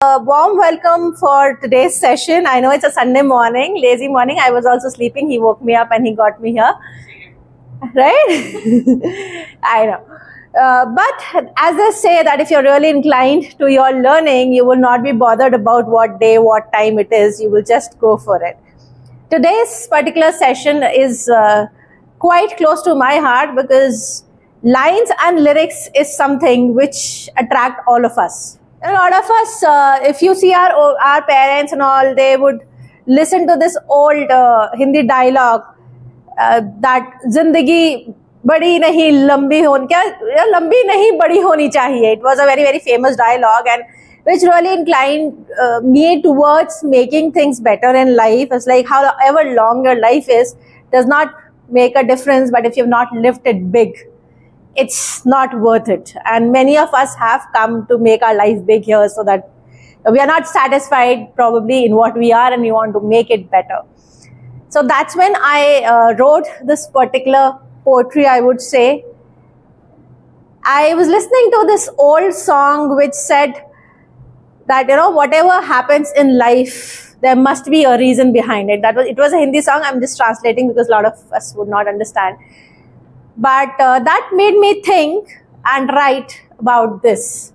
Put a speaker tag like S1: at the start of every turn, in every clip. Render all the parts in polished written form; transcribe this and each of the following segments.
S1: A warm welcome for today's session. I know it's a Sunday morning, lazy morning. I was also sleeping. He woke me up and he got me here. Right? I know. But as they say that if you're really inclined to your learning, you will not be bothered about what day, what time it is. You will just go for it. Today's particular session is quite close to my heart because lines and lyrics is something which attract all of us. A lot of us, if you see our parents and all, they would listen to this old Hindi dialogue that zindagi badi nahi lambi honi kya lambi nahi badi honi chahiye. It was a very famous dialogue, and which really inclined me towards making things better in life. It's like however long your life is does not make a difference, but if you've not lived it big, it's not worth it. And many of us have come to make our life big here, so that we are not satisfied probably in what we are and we want to make it better. So that's when I wrote this particular poetry, I would say. I was listening to this old song which said that, you know, whatever happens in life, there must be a reason behind it. It was a Hindi song. I'm just translating because a lot of us would not understand. But that made me think and write about this.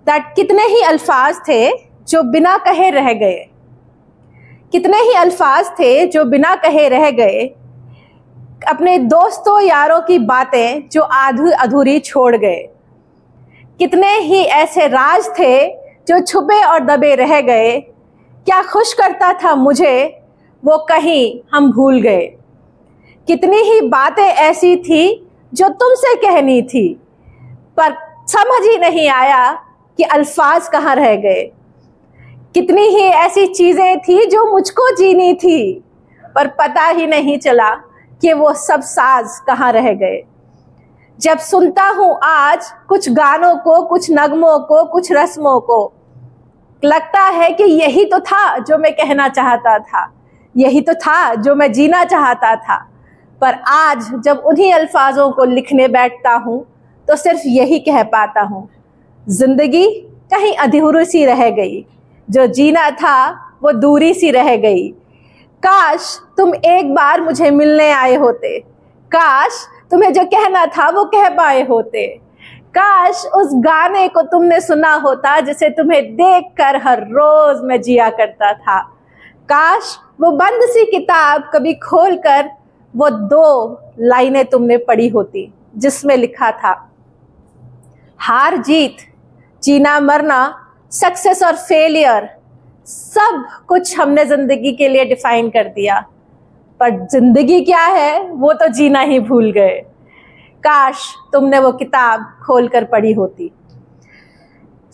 S1: That कितने ही अल्फाज थे जो बिना कहे रह गए. कितने ही अल्फाज थे जो बिना कहे रह गए. अपने दोस्तों यारों की बातें जो अधूरी छोड़ गए. कितने ही ऐसे राज थे जो छुपे और दबे रह गए. क्या खुश करता था मुझे वो कहीं हम भूल गए. कितनी ही बातें ऐसी थी जो तुमसे कहनी थी, पर समझ ही नहीं आया कि अल्फाज कहाँ रह गए. कितनी ही ऐसी चीजें थी जो मुझको जीनी थी, पर पता ही नहीं चला कि वो सब साज कहाँ रह गए. जब सुनता हूँ आज कुछ गानों को, कुछ नगमों को, कुछ रस्मों को, लगता है कि यही तो था जो मैं कहना चाहता था, यही तो था जो मैं जीना चाहता था. पर आज जब उन्हीं अल्फाजों को लिखने बैठता हूँ तो सिर्फ यही कह पाता हूँ, जिंदगी कहीं अधूरी सी रह गई, जो जीना था वो दूरी सी रह गई. काश तुम एक बार मुझे मिलने आए होते, काश तुम्हें जो कहना था वो कह पाए होते. काश उस गाने को तुमने सुना होता जिसे तुम्हें देखकर हर रोज मैं जिया करता था. काश वो बंद सी किताब कभी खोलकर वो 2 लाइनें तुमने पढ़ी होती जिसमें लिखा था, हार जीत, जीना मरना, सक्सेस और फेलियर, सब कुछ हमने जिंदगी के लिए डिफाइन कर दिया, पर जिंदगी क्या है वो तो जीना ही भूल गए. काश तुमने वो किताब खोलकर पढ़ी होती.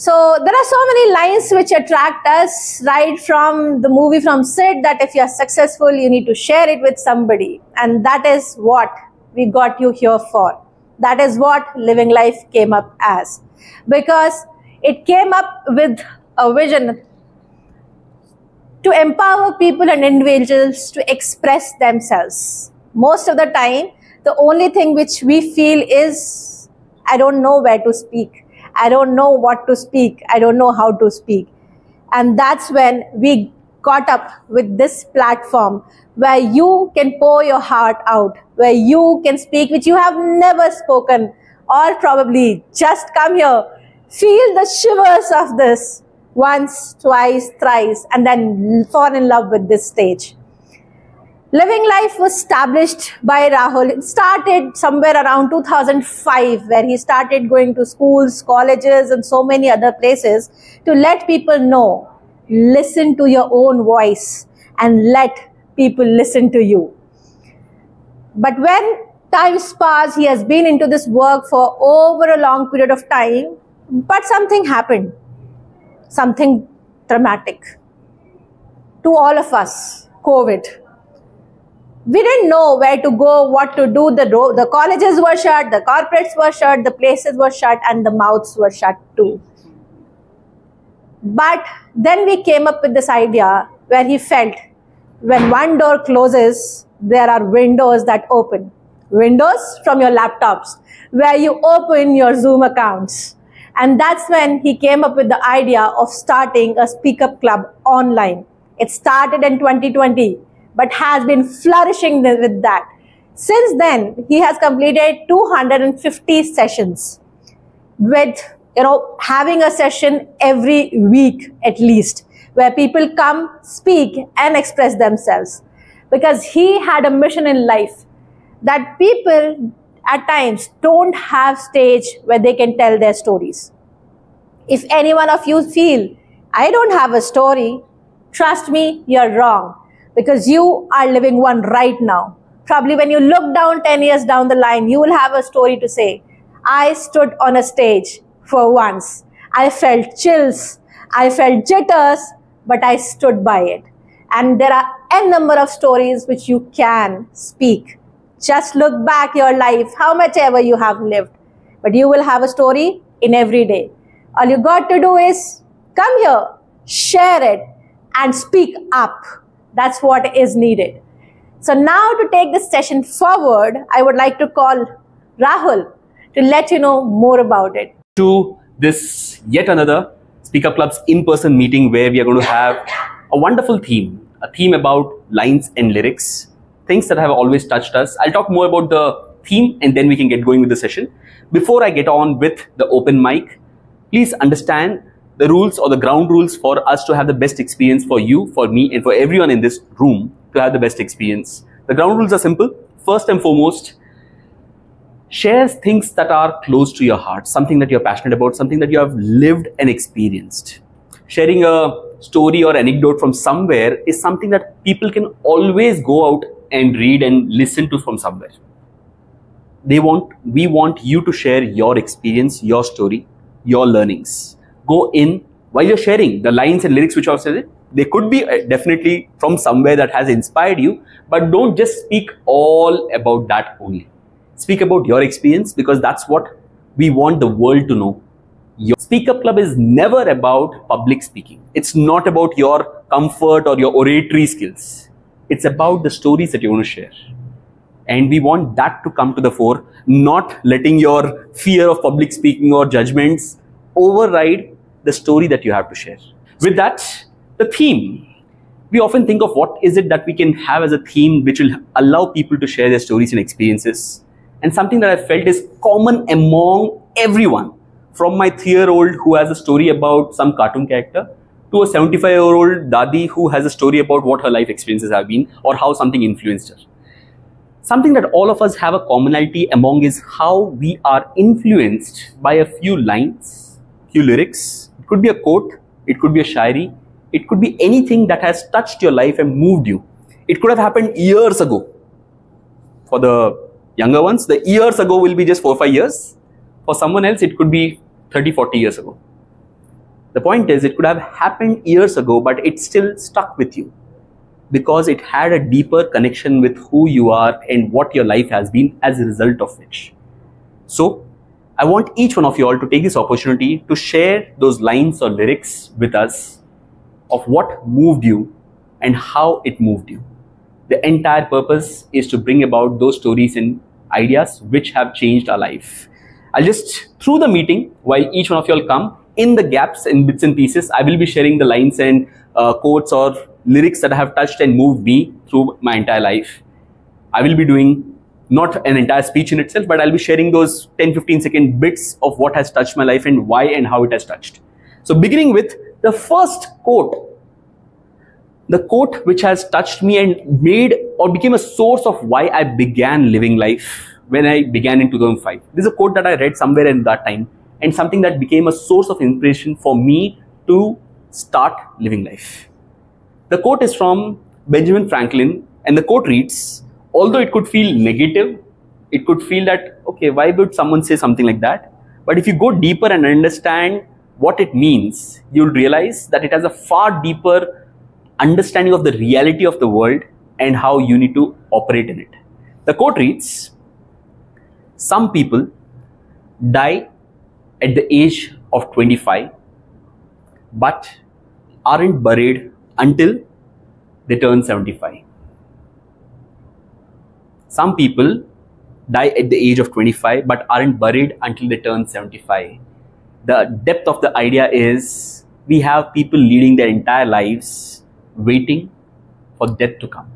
S1: So there are so many lines which attract us, right from the movie from Sid, that if you are successful, you need to share it with somebody. And that is what we got you here for. That is what Living Life came up as. Because it came up with a vision to empower people and individuals to express themselves. Most of the time, the only thing which we feel is, I don't know where to speak. I don't know what to speak. I don't know how to speak. And that's when we got up with this platform where you can pour your heart out, where you can speak which you have never spoken, or probably just come here, feel the shivers of this once, twice, thrice, and then fall in love with this stage. Living Life was established by Rahul. It started somewhere around 2005, where he started going to schools, colleges, and so many other places to let people know, listen to your own voice and let people listen to you. But when times pass, he has been into this work for over a long period of time, but something happened, something dramatic to all of us, COVID. We didn't know where to go, what to do. The colleges were shut, the corporates were shut, the places were shut, and the mouths were shut too. But then we came up with this idea where he felt when one door closes, there are windows that open. Windows from your laptops, where you open your Zoom accounts. And that's when he came up with the idea of starting a Speak Up Club online. It started in 2020, but has been flourishing with that. Since then, he has completed 250 sessions with, having a session every week at least, where people come, speak, and express themselves. Because he had a mission in life that people at times don't have stage where they can tell their stories. If any one of you feel, I don't have a story, trust me, you're wrong. Because you are living one right now. Probably when you look down 10 years down the line, you will have a story to say. I stood on a stage for once. I felt chills. I felt jitters, but I stood by it. And there are n number of stories which you can speak. Just look back your life, how much ever you have lived. But you will have a story in every day. All you got to do is come here, share it, and speak up. That's what is needed. So now to take this session forward, I would like to call Rahul to let you know more about it.
S2: To this yet another Speak Up Club's in-person meeting where we are going to have a wonderful theme, a theme about lines and lyrics, things that have always touched us. I'll talk more about the theme and then we can get going with the session. Before I get on with the open mic, please understand the rules or the ground rules for us to have the best experience for you, for me, and for everyone in this room to have the best experience. The ground rules are simple. First and foremost, share things that are close to your heart, something that you're passionate about, something that you have lived and experienced. Sharing a story or anecdote from somewhere is something that people can always go out and read and listen to from somewhere. We want you to share your experience, your story, your learnings. Go in while you're sharing the lines and lyrics which I've said. They could be definitely from somewhere that has inspired you, but don't just speak all about that only. Speak about your experience because that's what we want the world to know. Your Speak Up Club is never about public speaking. It's not about your comfort or your oratory skills. It's about the stories that you want to share. And we want that to come to the fore, not letting your fear of public speaking or judgments override the story that you have to share. With that, the theme. We often think of what is it that we can have as a theme which will allow people to share their stories and experiences. And something that I felt is common among everyone, from my 3-year-old who has a story about some cartoon character to a 75-year-old Dadi who has a story about what her life experiences have been or how something influenced her. Something that all of us have a commonality among is how we are influenced by a few lines, few lyrics. It could be a quote, it could be a shairi, it could be anything that has touched your life and moved you. It could have happened years ago. For the younger ones, the years ago will be just 4 or 5 years. For someone else, it could be 30, 40 years ago. The point is, it could have happened years ago, but it still stuck with you because it had a deeper connection with who you are and what your life has been as a result of which. So, I want each one of you all to take this opportunity to share those lines or lyrics with us of what moved you and how it moved you. The entire purpose is to bring about those stories and ideas which have changed our life. I'll just, through the meeting, while each one of you all come, in the gaps and bits and pieces, I will be sharing the lines and quotes or lyrics that have touched and moved me through my entire life. I will be doing not an entire speech in itself, but I'll be sharing those 10-15 second bits of what has touched my life and why and how it has touched. So beginning with the first quote, the quote which has touched me and made or became a source of why I began living life when I began in 2005. This is a quote that I read somewhere in that time and something that became a source of inspiration for me to start living life. The quote is from Benjamin Franklin and the quote reads, although it could feel negative, it could feel that, okay, why would someone say something like that? But if you go deeper and understand what it means, you'll realize that it has a far deeper understanding of the reality of the world and how you need to operate in it. The quote reads, some people die at the age of 25 but aren't buried until they turn 75. Some people die at the age of 25 but aren't buried until they turn 75. the depth of the idea is we have people leading their entire lives waiting for death to come,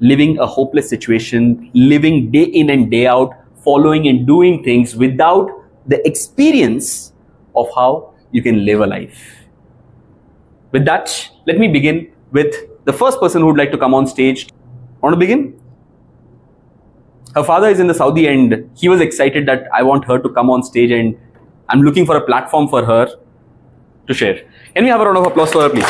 S2: living a hopeless situation, living day in and day out, following and doing things without the experience of how you can live a life. With that, let me begin with the first person who would like to come on stage. Want to begin? Her father is in the Saudi and he was excited that I want her to come on stage and I'm looking for a platform for her to share. Can we have a round of applause for her, please?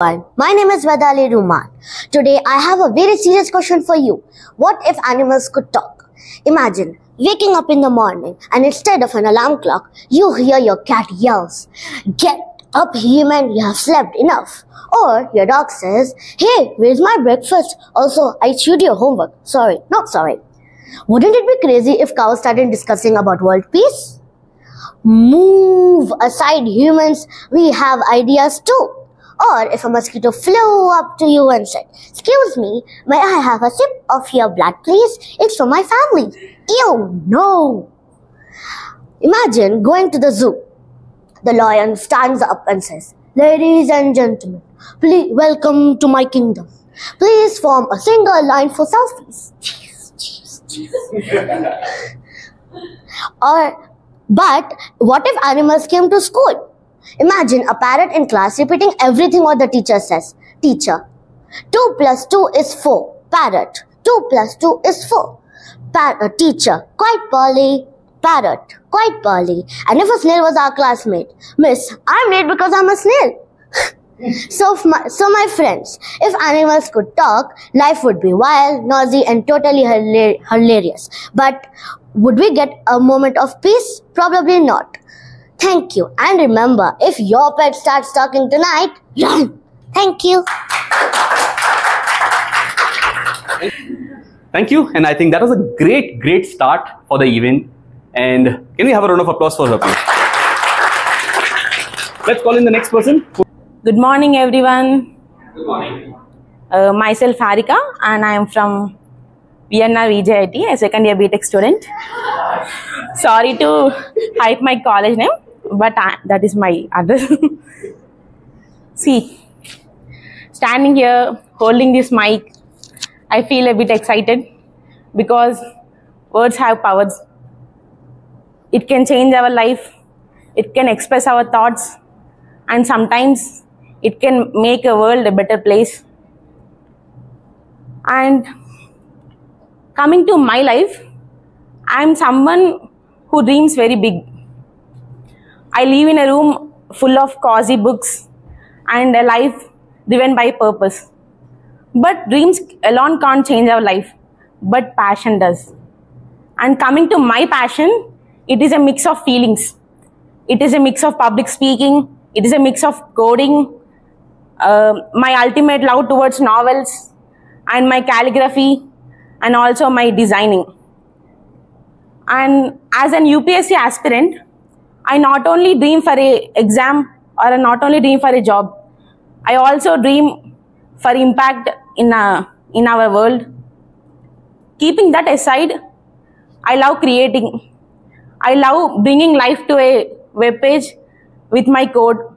S3: My name is Vedali Ruman. Today I have a very serious question for you. What if animals could talk? Imagine waking up in the morning and instead of an alarm clock, you hear your cat yells, "Get up, human, you have slept enough." Or your dog says, "Hey, where's my breakfast? Also, I chewed your homework. Sorry, not sorry." Wouldn't it be crazy if cows started discussing about world peace? Move aside, humans, we have ideas too. Or if a mosquito flew up to you and said, "Excuse me, may I have a sip of your blood, please? It's for my family." Ew, no. Imagine going to the zoo. The lion stands up and says, "Ladies and gentlemen, please welcome to my kingdom. Please form a single line for selfies." But what if animals came to school? Imagine a parrot in class repeating everything what the teacher says. Teacher, 2 plus 2 is 4. Parrot, 2 plus 2 is 4. Teacher, quite Polly. Parrot, quite Polly. And if a snail was our classmate, Miss, I'm late because I'm a snail. So my friends, if animals could talk, life would be wild, noisy and totally hilarious. But would we get a moment of peace? Probably not. Thank you. And remember, if your pet starts talking tonight, run. Thank you.
S2: Thank you. And I think that was a great start for the event. And can we have a round of applause for her, please? Let's call in the next person.
S4: Good morning, everyone.
S2: Good morning.
S4: Myself Harika, and I am from VNR VJIT, a second year BTech student. Sorry to hype my college name, but that is my address. See, standing here, holding this mic, I feel a bit excited because words have powers. It can change our life, it can express our thoughts, and sometimes it can make a world a better place. And coming to my life, I am someone who dreams very big. I live in a room full of cozy books and a life driven by purpose. But dreams alone can't change our life, but passion does. And coming to my passion, it is a mix of feelings. It is a mix of public speaking. It is a mix of coding, my ultimate love towards novels, and my calligraphy, and also my designing. And as an UPSC aspirant, I not only dream for an exam or not only dream for a job, I also dream for impact in our world. Keeping that aside, I love creating. I love bringing life to a web page with my code.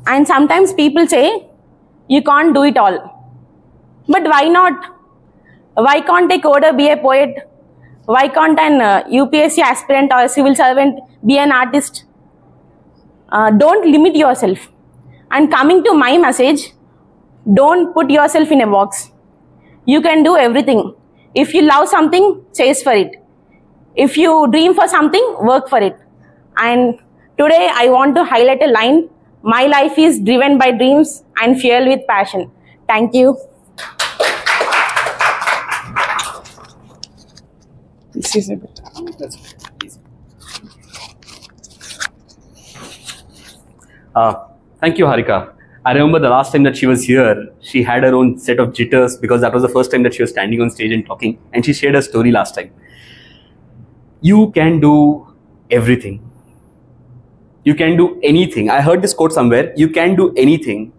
S4: And sometimes people say, you can't do it all. But why not? Why can't a coder be a poet? Why can't an UPSC aspirant or a civil servant be an artist? Don't limit yourself. And coming to my message, don't put yourself in a box. You can do everything. If you love something, chase for it. If you dream for something, work for it. And today I want to highlight a line. My life is driven by dreams and fueled with passion. Thank you. This is a bit.
S2: Thank you, Harika. I remember the last time that she was here, she had her own set of jitters because that was the first time that she was standing on stage and talking, and she shared her story last time. You can do everything. You can do anything. I heard this quote somewhere. You can do anything,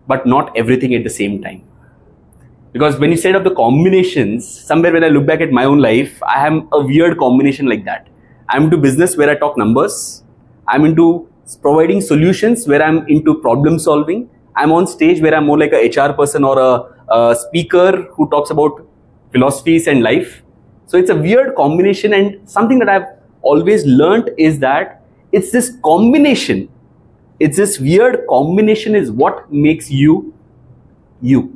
S2: but not everything at the same time. Because when you said of the combinations, somewhere when I look back at my own life, I am a weird combination like that. I'm into business where I talk numbers. I'm into providing solutions where I'm into problem solving. I'm on stage where I'm more like a HR person or a speaker who talks about philosophies and life. So it's a weird combination, and something that I've always learned is that it's this combination. It's this weird combination is what makes you, you.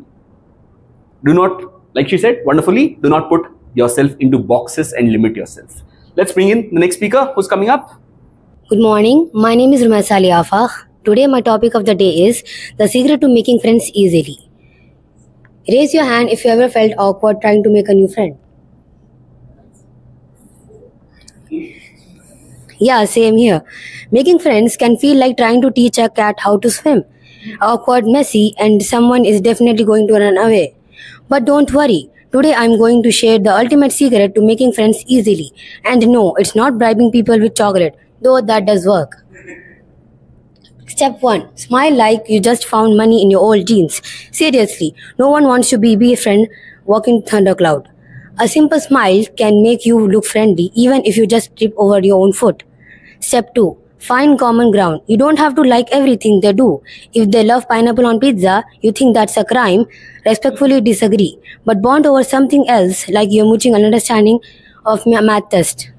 S2: Do not, like she said wonderfully, do not put yourself into boxes and limit yourself. Let's bring in the next speaker who's coming up.
S5: Good morning. My name is Rumaisa Liafa. Today my topic of the day is the secret to making friends easily. Raise your hand if you ever felt awkward trying to make a new friend. Yeah, same here. Making friends can feel like trying to teach a cat how to swim. Awkward, messy, and someone is definitely going to run away. But don't worry. Today I'm going to share the ultimate secret to making friends easily. And no, it's not bribing people with chocolate, though that does work. Step 1. Smile like you just found money in your old jeans. Seriously, no one wants to be a friend walking thundercloud. A simple smile can make you look friendly even if you just trip over your own foot. Step 2. Find common ground. You don't have to like everything they do. If they love pineapple on pizza, you think that's a crime, respectfully disagree. But bond over something else, like your mutual understanding of a math test.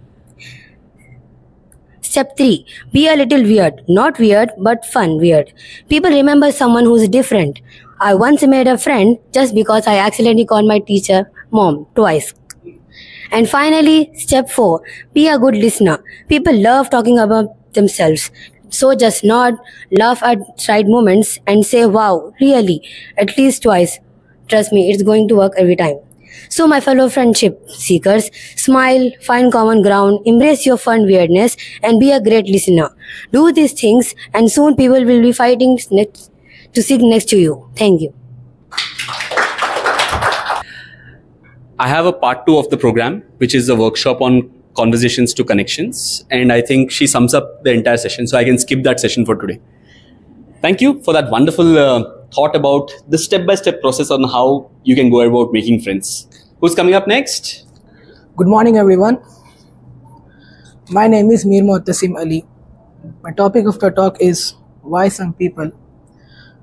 S5: Step 3. Be a little weird. Not weird, but fun weird. People remember someone who's different. I once made a friend just because I accidentally called my teacher mom twice. And finally, step 4. Be a good listener. People love talking about themselves. So just nod, laugh at right moments and say, wow, really, at least twice. Trust me, it's going to work every time. So my fellow friendship seekers, smile, find common ground, embrace your fun weirdness, and be a great listener. Do these things and soon people will be fighting to sit next to you. Thank you.
S2: I have a part 2 of the program, which is a workshop on conversations to connections. And I think she sums up the entire session. So I can skip that session for today. Thank you for that wonderful thought about the step-by-step process on how you can go about making friends. Who's coming up next?
S6: Good morning, everyone. My name is Mir Muttasim Ali. My topic of the talk is why some people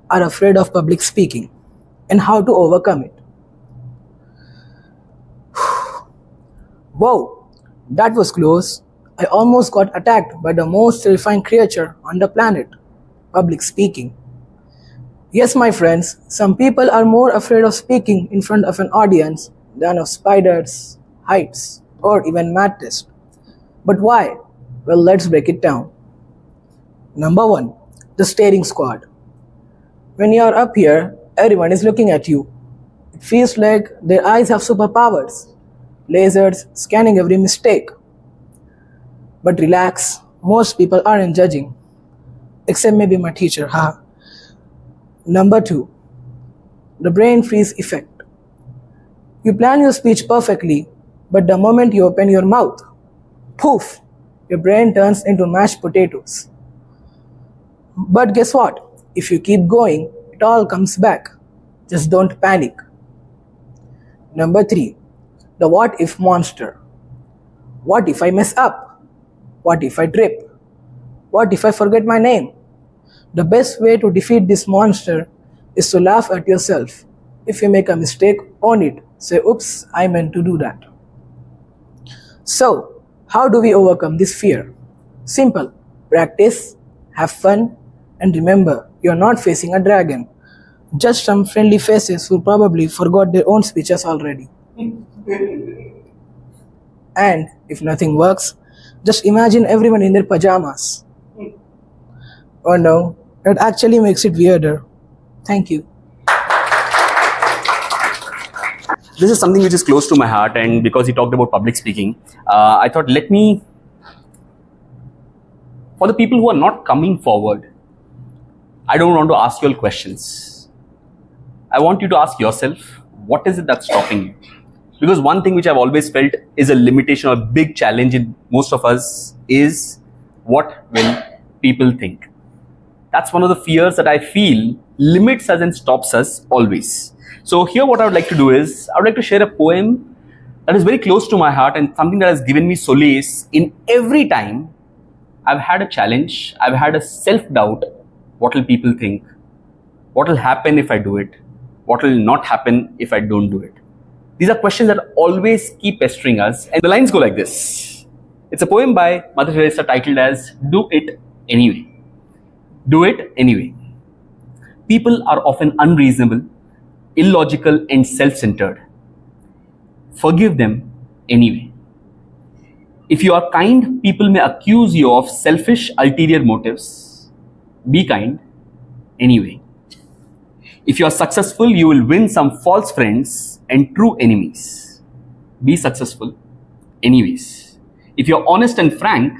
S6: are afraid of public speaking and how to overcome it. Whoa, that was close. I almost got attacked by the most terrifying creature on the planet, public speaking. Yes, my friends, some people are more afraid of speaking in front of an audience than of spiders, heights, or even math tests. But why? Well, let's break it down. Number 1, the staring squad. When you are up here, everyone is looking at you. It feels like their eyes have superpowers. Lasers scanning every mistake. But relax, most people aren't judging. Except maybe my teacher, huh? Number 2, the brain freeze effect. You plan your speech perfectly, but the moment you open your mouth, poof, your brain turns into mashed potatoes. But guess what? If you keep going, it all comes back. Just don't panic. Number 3, the what if monster. What if I mess up? What if I trip? What if I forget my name? The best way to defeat this monster is to laugh at yourself. If you make a mistake, own it. Say, oops, I meant to do that. So, how do we overcome this fear? Simple. Practice, have fun, and remember, you're not facing a dragon. Just some friendly faces who probably forgot their own speeches already. And if nothing works, just imagine everyone in their pajamas. Oh no, that actually makes it weirder. Thank you.
S2: This is something which is close to my heart, and because he talked about public speaking, I thought for the people who are not coming forward, I don't want to ask you all questions. I want you to ask yourself, what is it that's stopping you? Because one thing which I've always felt is a limitation or a big challenge in most of us is, what will people think? That's one of the fears that I feel limits us and stops us always. So here what I would like to do is, I would like to share a poem that is very close to my heart and something that has given me solace in every time I've had a challenge, I've had a self-doubt. What will people think? What will happen if I do it? What will not happen if I don't do it? These are questions that always keep pestering us. And the lines go like this. It's a poem by Mother Teresa titled as Do It Anyway. Do it anyway. People are often unreasonable, illogical and self-centered. Forgive them anyway. If you are kind, people may accuse you of selfish ulterior motives. Be kind anyway. If you are successful, you will win some false friends and true enemies. Be successful anyways. If you are honest and frank,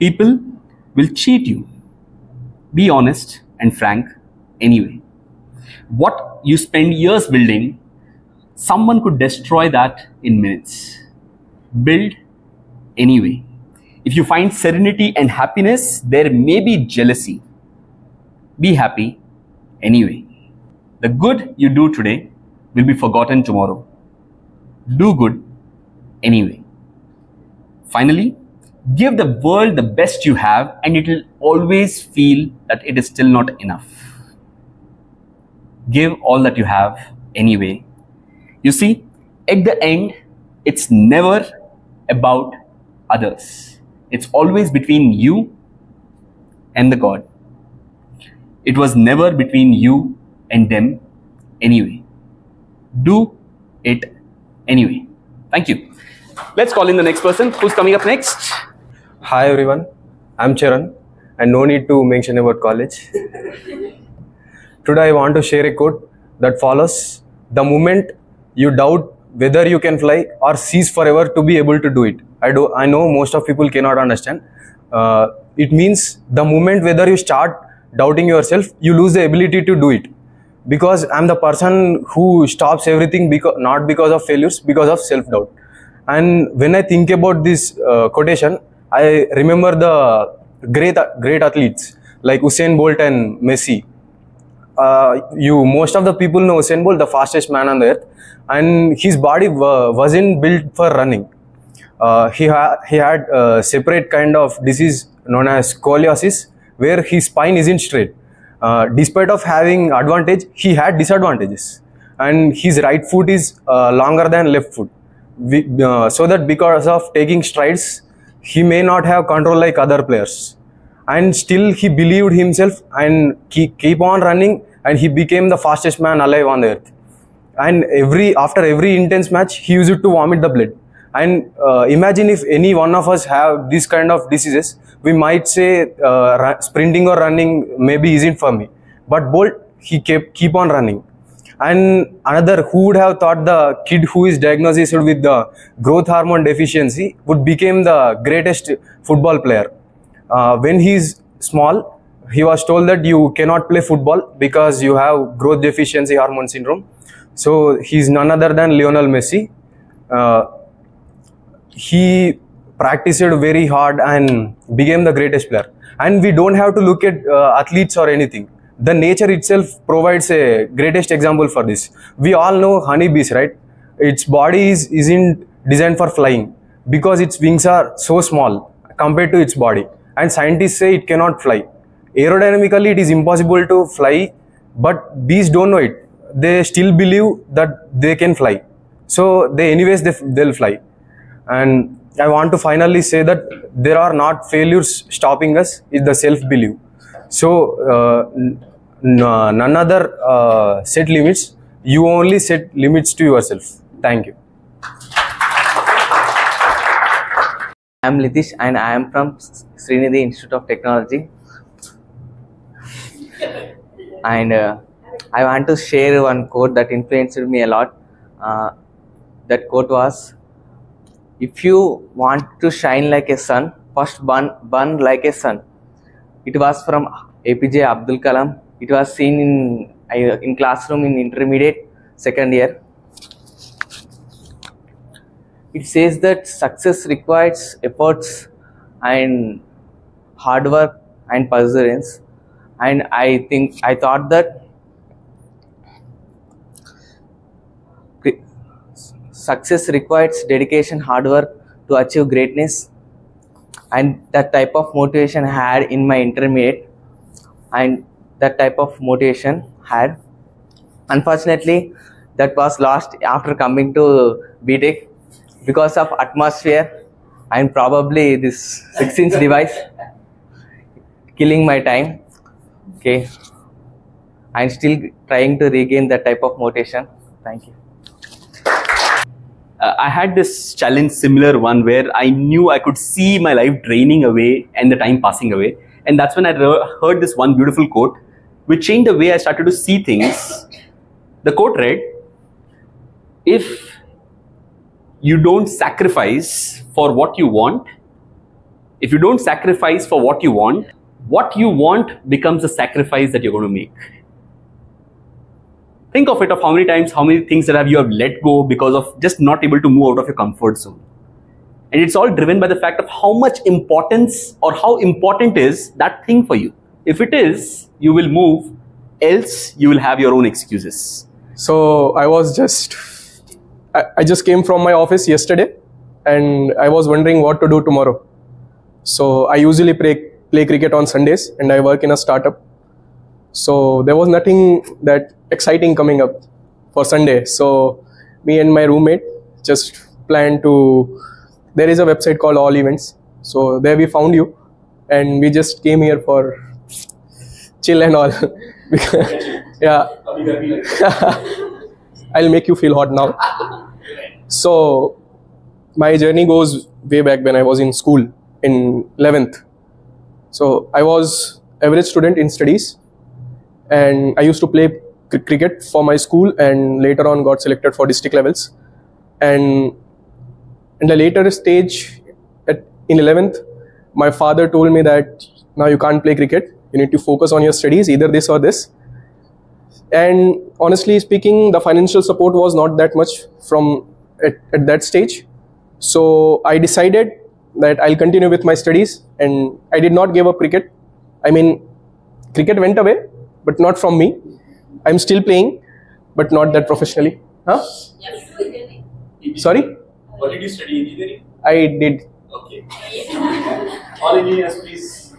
S2: people will cheat you. Be honest and frank anyway. What you spend years building, someone could destroy that in minutes. Build anyway. If you find serenity and happiness, there may be jealousy. Be happy anyway. The good you do today will be forgotten tomorrow. Do good anyway. Finally, give the world the best you have and it will always feel that it is still not enough. Give all that you have anyway. You see, at the end, it's never about others. It's always between you and the God. It was never between you and them anyway. Do it anyway. Thank you. Let's call in the next person. Who's coming up next?
S7: Hi everyone, I'm Charan and no need to mention about college. Today I want to share a quote that follows: the moment you doubt whether you can fly or cease forever to be able to do it. I know most of people cannot understand. It means the moment whether you start doubting yourself, you lose the ability to do it. Because I'm the person who stops everything not because of failures, because of self-doubt. And when I think about this quotation, I remember the great athletes like Usain Bolt and Messi. Most of the people know Usain Bolt, the fastest man on the earth, and his body wasn't built for running. He had a separate kind of disease known as scoliosis, where his spine isn't straight. Despite of having advantage, he had disadvantages, and his right foot is longer than left foot. So that because of taking strides, he may not have control like other players, and still he believed himself and keep on running, and he became the fastest man alive on the earth. And after every intense match, he used to vomit the blood. And imagine if any one of us have this kind of diseases, we might say sprinting or running maybe isn't for me. But Bolt, he keep on running. And another, who would have thought the kid who is diagnosed with the growth hormone deficiency would become the greatest football player. When he's small, he was told that you cannot play football because you have growth deficiency hormone syndrome. So he's none other than Lionel Messi. He practiced very hard and became the greatest player. And we don't have to look at athletes or anything. The nature itself provides a greatest example for this. We all know honeybees, right? Its body isn't designed for flying because its wings are so small compared to its body. And scientists say it cannot fly. Aerodynamically, it is impossible to fly, but bees don't know it. They still believe that they can fly. So they'll fly. And I want to finally say that there are not failures stopping us, it's the self-belief. So none other set limits, you only set limits to yourself. Thank you.
S8: I am Litish and I am from Srinidhi Institute of Technology. And I want to share one quote that influenced me a lot. That quote was, if you want to shine like a sun, first burn like a sun. It was from APJ Abdul Kalam. It was seen in classroom in intermediate second year. It says that success requires efforts and hard work and perseverance. And I thought that success requires dedication, hard work to achieve greatness, and that type of motivation I had in my intermediate, and that type of motivation had. Unfortunately, that was lost after coming to BTech because of atmosphere and probably this 6-inch device killing my time. Okay, I'm still trying to regain that type of motivation. Thank you.
S2: I had this challenge, similar one, where I knew I could see my life draining away and the time passing away. And that's when I heard this one beautiful quote, which changed the way I started to see things. The quote read, if you don't sacrifice for what you want, if you don't sacrifice for what you want becomes the sacrifice that you're going to make. Think of it, of how many times, how many things that you have let go because of just not able to move out of your comfort zone. And it's all driven by the fact of how much importance or how important is that thing for you. If it is, you will move, else you will have your own excuses.
S9: So I just came from my office yesterday and I was wondering what to do tomorrow. So I usually play cricket on Sundays and I work in a startup. So there was nothing that exciting coming up for Sunday. So me and my roommate just planned to, there is a website called All Events. So there we found you and we just came here for chill and all. Yeah. I'll make you feel hot now. So my journey goes way back when I was in school in 11th. So I was average student in studies and I used to play cricket for my school and later on got selected for district levels. And in the later stage in 11th, my father told me that now you can't play cricket. You need to focus on your studies, either this or this. And honestly speaking, the financial support was not that much from at that stage. So I decided that I'll continue with my studies and I did not give up cricket. I mean, cricket went away, but not from me. I'm still playing, but not that professionally. Huh? Sorry?
S2: What did you study? Engineering?
S9: I did.
S2: Okay. All engineers, please.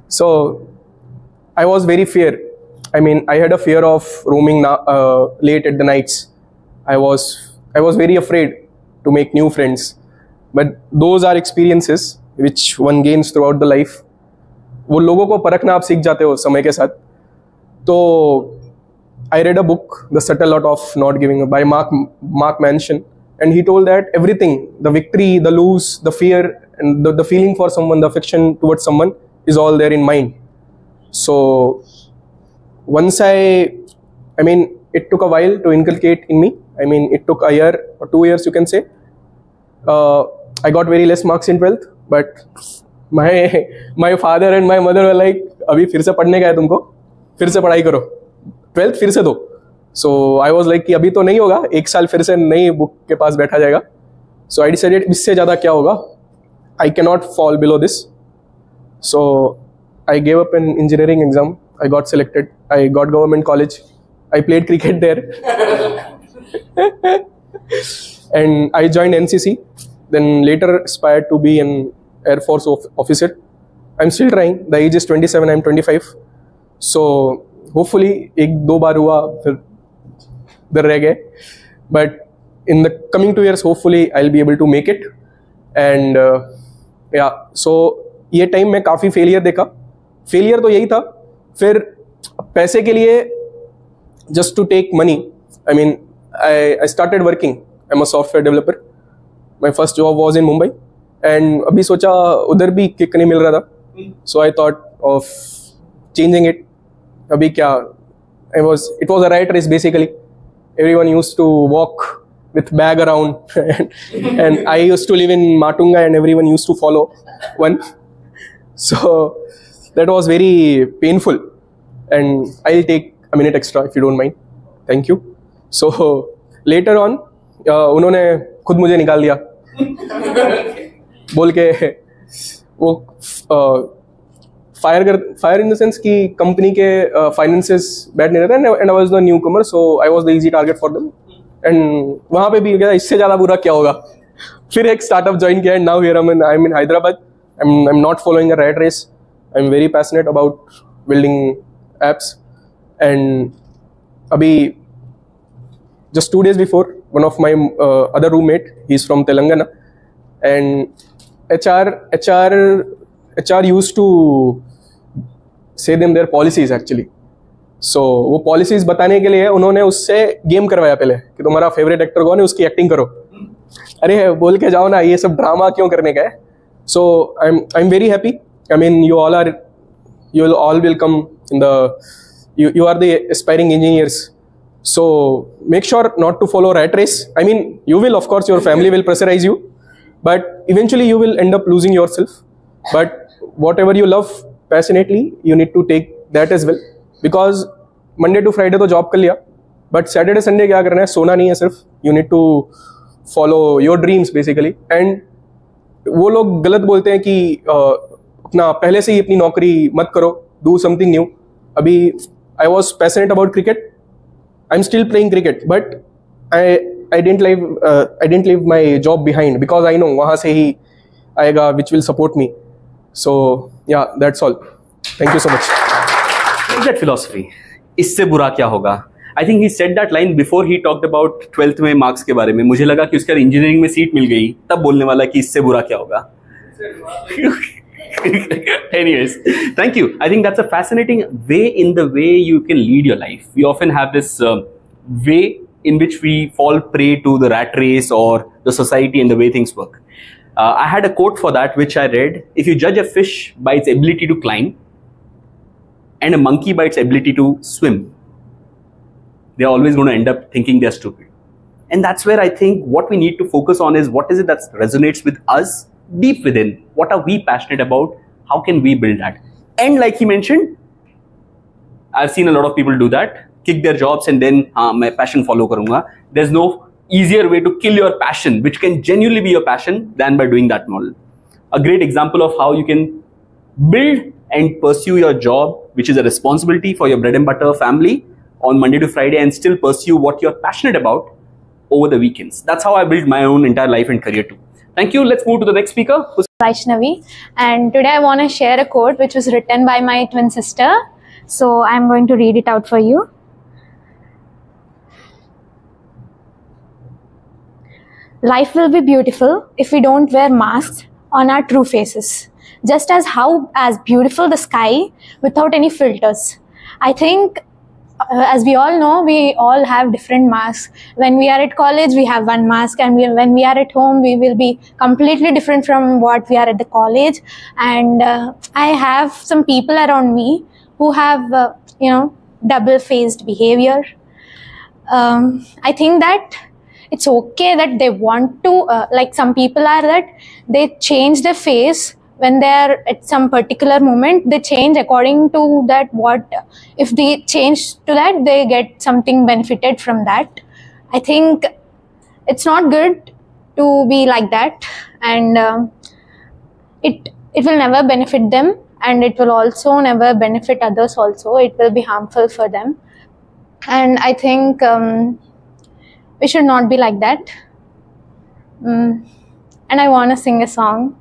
S9: So I was very fear. I mean, I had a fear of roaming late at the nights. I was very afraid to make new friends. But those are experiences which one gains throughout the life. वो लोगों को परखना आप सीख जाते हो समय के साथ. तो I read a book, The Subtle Art of Not Giving Up, by Mark Manson, and he told that everything, the victory, the lose, the fear, and the feeling for someone, the affection towards someone, is all there in mind. So once I mean, it took a while to inculcate in me. I mean, it took a year or 2 years, you can say. I got very less marks in 12th, but my father and my mother were like, अभी फिर से पढ़ने का है तुमको, फिर से पढ़ाई करो, 12th फिर से दो. So I was like कि अभी तो नहीं होगा, एक साल फिर से नई बुक के पास बैठा जाएगा. So I decided इससे ज़्यादा क्या होगा, I cannot fall below this. So I gave up an engineering exam. I got selected. I got government college. I played cricket there. And I joined NCC. Then later aspired to be an Air Force officer. I'm still trying. The age is 27. I'm 25. So hopefully, एक दो बार हुआ फिर इधर रह गए. But in the coming 2 years, hopefully, I'll be able to make it. And yeah, so ये time में काफ़ी फेलियर देखा. फेलियर तो यही था. फिर पैसे के लिए just to take money. I mean, I started working. I'm a software developer. My first job was in Mumbai. And अभी सोचा उधर भी किक नहीं मिल रहा था. So I thought of changing it. अभी क्या? It was a rat race basically. Everyone used to walk with bag around, and I used to live in Matunga, and everyone used to follow one. So that was very painful. And I'll take a minute extra if you don't mind. Thank you. So later on, उन्होंने खुद मुझे निकाल दिया बोल के वो fire in the sense कि company के फाइनेंसेस बैड नहीं रहते, and I was the new Qamar, so I was the easy target for them. And वहाँ पे भी क्या इससे ज़्यादा बुरा क्या होगा। फिर एक स्टार्टअप ज्वाइन किया, and now here I am in Hyderabad. I am not following a rat race, I am very passionate about building apps. And अभी just 2 days before, one of my other roommate, he's from Telangana, and HR used to say them their policies actually. So वो policies बताने के लिए उन्होंने उससे game करवाया पहले कि तुम्हारा फेवरेट एक्टर कौन है, उसकी एक्टिंग करो। अरे बोल के जाओ ना, ये सब ड्रामा क्यों करने का है। So I'm very happy. I mean, you all will come in the, you are the aspiring engineers. So make sure not to follow rat race. I mean, you will, of course, your family will pressurize you, but eventually you will end up losing yourself. But whatever you love passionately, you need to take that as well. Because Monday to Friday तो job कर लिया, but Saturday Sunday क्या करना है, सोना नहीं है सिर्फ। You need to follow your dreams basically. And वो लोग गलत बोलते हैं कि अपना पहले से ही अपनी नौकरी मत करो, do something new. अभी I was passionate about cricket. I'm still playing cricket, but I didn't leave my job behind because I know वहाँ से ही आएगा which will support me. So yeah, that's all. Thank you so much.
S2: That philosophy. इससे बुरा क्या होगा? I think he said that line before he talked about 12th में marks के बारे में। मुझे लगा कि उसके इंजीनियरिंग में सीट मिल गई, तब बोलने वाला कि इससे बुरा क्या होगा। Anyways, thank you. I think that's a fascinating way in the way you can lead your life. We often have this way in which we fall prey to the rat race or the society and the way things work. I had a quote for that which I read: if you judge a fish by its ability to climb and a monkey by its ability to swim, they're always going to end up thinking they're stupid. And that's where I think what we need to focus on is what is it that resonates with us deep within. What are we passionate about? How can we build that? And like he mentioned, I've seen a lot of people do that, kick their jobs and then my passion follow karunga. There's no easier way to kill your passion, which can genuinely be your passion, than by doing that model. A great example of how you can build and pursue your job, which is a responsibility for your bread and butter family, on Monday to Friday, and still pursue what you're passionate about over the weekends. That's how I built my own entire life and career too. Thank you. Let's move to the next speaker.
S10: Vaishnavi, and today I want to share a quote which was written by my twin sister. So I'm going to read it out for you. Life will be beautiful if we don't wear masks on our true faces. Just as beautiful the sky without any filters. I think as we all know, we all have different masks. When we are at college, we have one mask, and when we are at home, we will be completely different from what we are at the college. And I have some people around me who have, double-faced behavior. I think that it's okay that they want to, like some people are that they change their face when they are at some particular moment. They change according to that. If they change to that, they get something benefited from that. I think it's not good to be like that, and it will never benefit them, and it will also never benefit others also. It will be harmful for them, and I think we should not be like that. And I want to sing a song.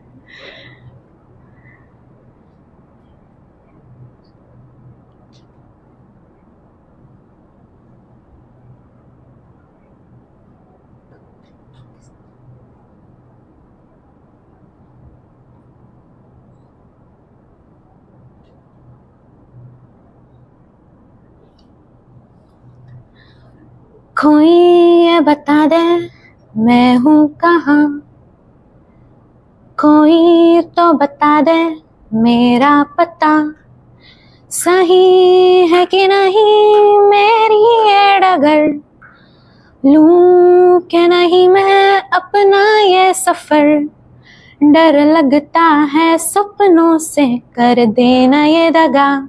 S10: कोई ये बता दे मैं हूँ कहाँ, कोई तो बता दे मेरा पता, सही है कि नहीं मेरी ये डगर, लूँ कि नहीं मैं अपना ये सफर, डर लगता है सपनों से कर देना ये दगा,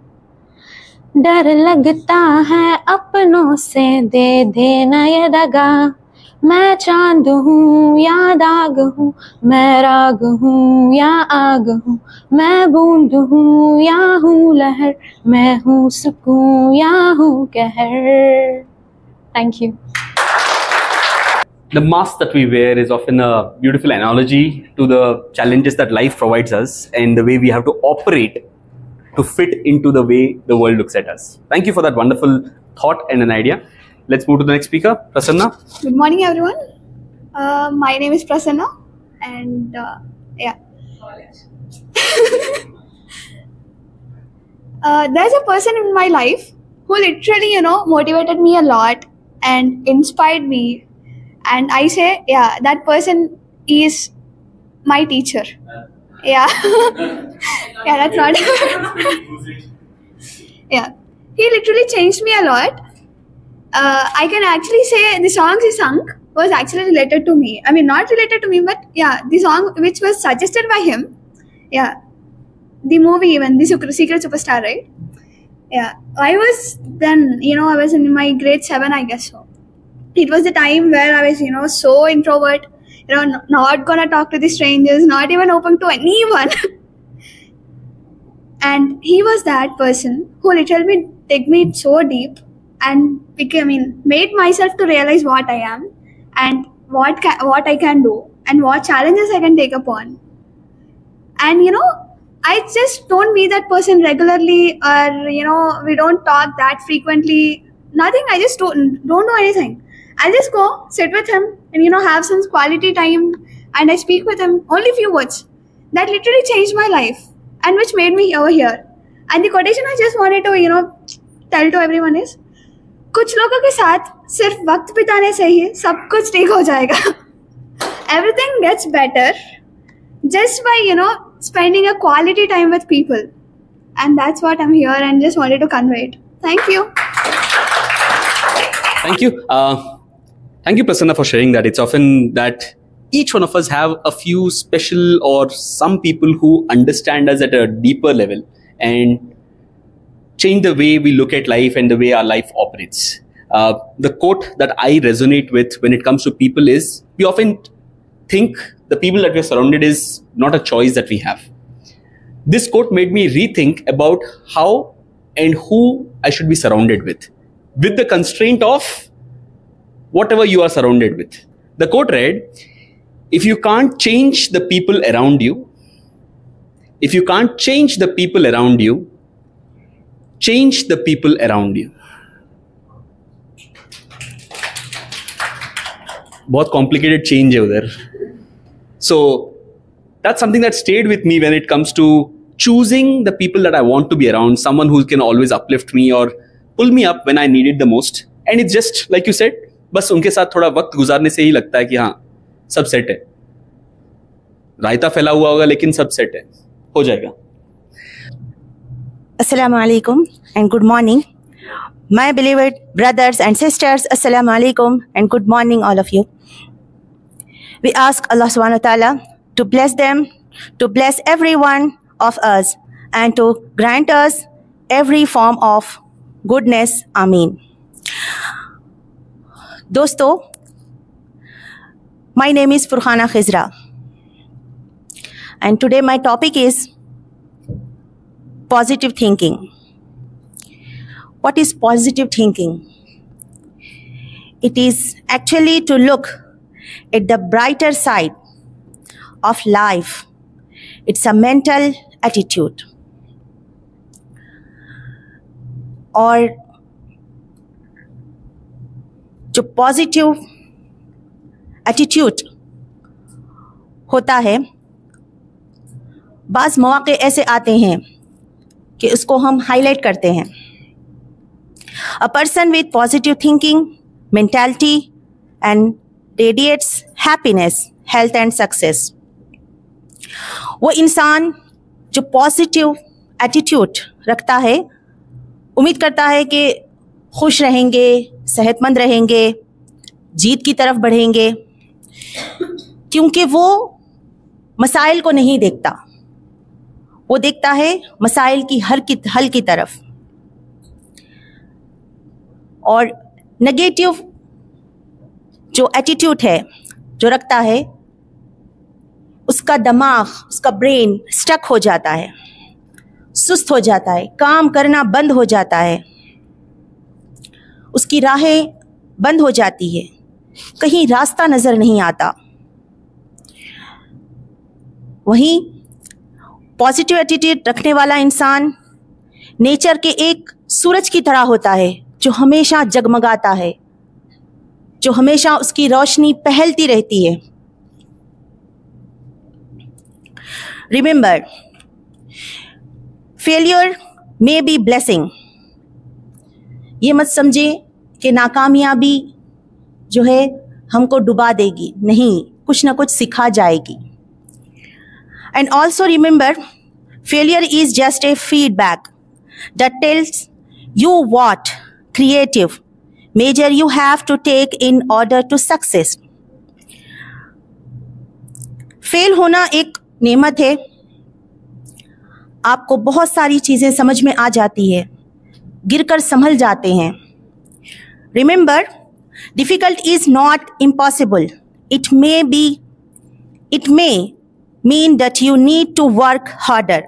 S10: डर लगता है अपनों से दे देना ये दगा, मैं चांद हूँ या दाग हूँ, मैं राग हूँ या आग हूँ, मैं बूंद हूँ या हूँ लहर, मैं हूँ सुकून या हूँ कहर. Thank you.
S2: The mask that we wear is often a beautiful analogy to the challenges that life provides us and the way we have to operate to fit into the way the world looks at us. Thank you for that wonderful thought and an idea. Let's move to the next speaker, Prasanna.
S11: Good morning, everyone. My name is Prasanna, and yeah. There's a person in my life who literally, motivated me a lot and inspired me. And I say, yeah, that person is my teacher. Yeah. Yeah, that's not. Yeah. He literally changed me a lot. I can actually say the songs he sung was actually related to me. I mean, not related to me, but yeah, the song which was suggested by him. Yeah. The movie even, The Secret Superstar, right? Yeah. I was then, I was in my grade 7, I guess so. It was the time where I was, so introvert, not gonna talk to the strangers, not even open to anyone. And he was that person who literally took me so deep and made myself to realize what I am and what I can do and what challenges I can take upon. And I just don't meet that person regularly, or we don't talk that frequently. Nothing. I just don't do anything. I'll just go sit with him and have some quality time, and I speak with him only few words. That literally changed my life and which made me over here. And the quotation I just wanted to tell to everyone is, कुछ लोगों के साथ सिर्फ वक्त बिताने से ही सब कुछ ठीक हो जाएगा. Everything gets better just by spending a quality time with people, and that's what I'm here and just wanted to convey it. Thank you.
S2: Thank you. Thank you, Prasanna, for sharing that. It's often that each one of us have a few special or some people who understand us at a deeper level and change the way we look at life and the way our life operates. The quote that I resonate with when it comes to people is, we often think the people that we're surrounded is not a choice that we have. This quote made me rethink about how and who I should be surrounded with the constraint of whatever you are surrounded with. The quote read, if you can't change the people around you, change the people around you. बहुत complicated change है उधर. So that's something that stayed with me when it comes to choosing the people that I want to be around, someone who can always uplift me or pull me up when I need it the most. And it's just like you said, बस उनके साथ थोड़ा वक्त गुजारने से ही लगता है कि हाँ, सब सेट है. रायता फैला हुआ होगा लेकिन सब सेट है, हो जाएगा.
S12: Assalamu alaikum and good morning. My beloved brothers and sisters, Assalamu alaikum and good morning all of you. We ask Allah subhanahu wa ta'ala to bless them, to bless every one of us and to grant us every form of goodness. Ameen. Dosto, my name is Furkhana Khizra and today my topic is positive thinking. What is positive thinking? It is actually to look at the brighter side of life. It's a mental attitude. और जो positive attitude होता है, बाज़ मौके ऐसे आते हैं कि उसको हम हाईलाइट करते हैं. A person with positive thinking, mentality and radiates happiness, health and success. वो इंसान जो पॉजिटिव एटीट्यूड रखता है, उम्मीद करता है कि खुश रहेंगे, सेहतमंद रहेंगे, जीत की तरफ बढ़ेंगे, क्योंकि वो मसाइल को नहीं देखता, वो देखता है मसाइल की हल की तरफ. और नेगेटिव जो एटीट्यूड है, जो रखता है, उसका दिमाग, उसका ब्रेन स्टक हो जाता है, सुस्त हो जाता है, काम करना बंद हो जाता है, उसकी राहें बंद हो जाती है, कहीं रास्ता नजर नहीं आता। वहीं पॉजिटिव एटीट्यूड रखने वाला इंसान नेचर के एक सूरज की तरह होता है, जो हमेशा जगमगाता है, जो हमेशा उसकी रोशनी फैलती रहती है। Remember, failure may be blessing. ये मत समझे कि नाकामयाबी जो है हमको डुबा देगी, नहीं, कुछ ना कुछ सिखा जाएगी। And also remember, failure is just a feedback that tells you what creative measure you have to take in order to success. Fail होना एक नेमत है। आपको बहुत सारी चीजें समझ में आ जाती है, गिरकर संभल जाते हैं। Remember, difficult is not impossible. It may mean that you need to work harder.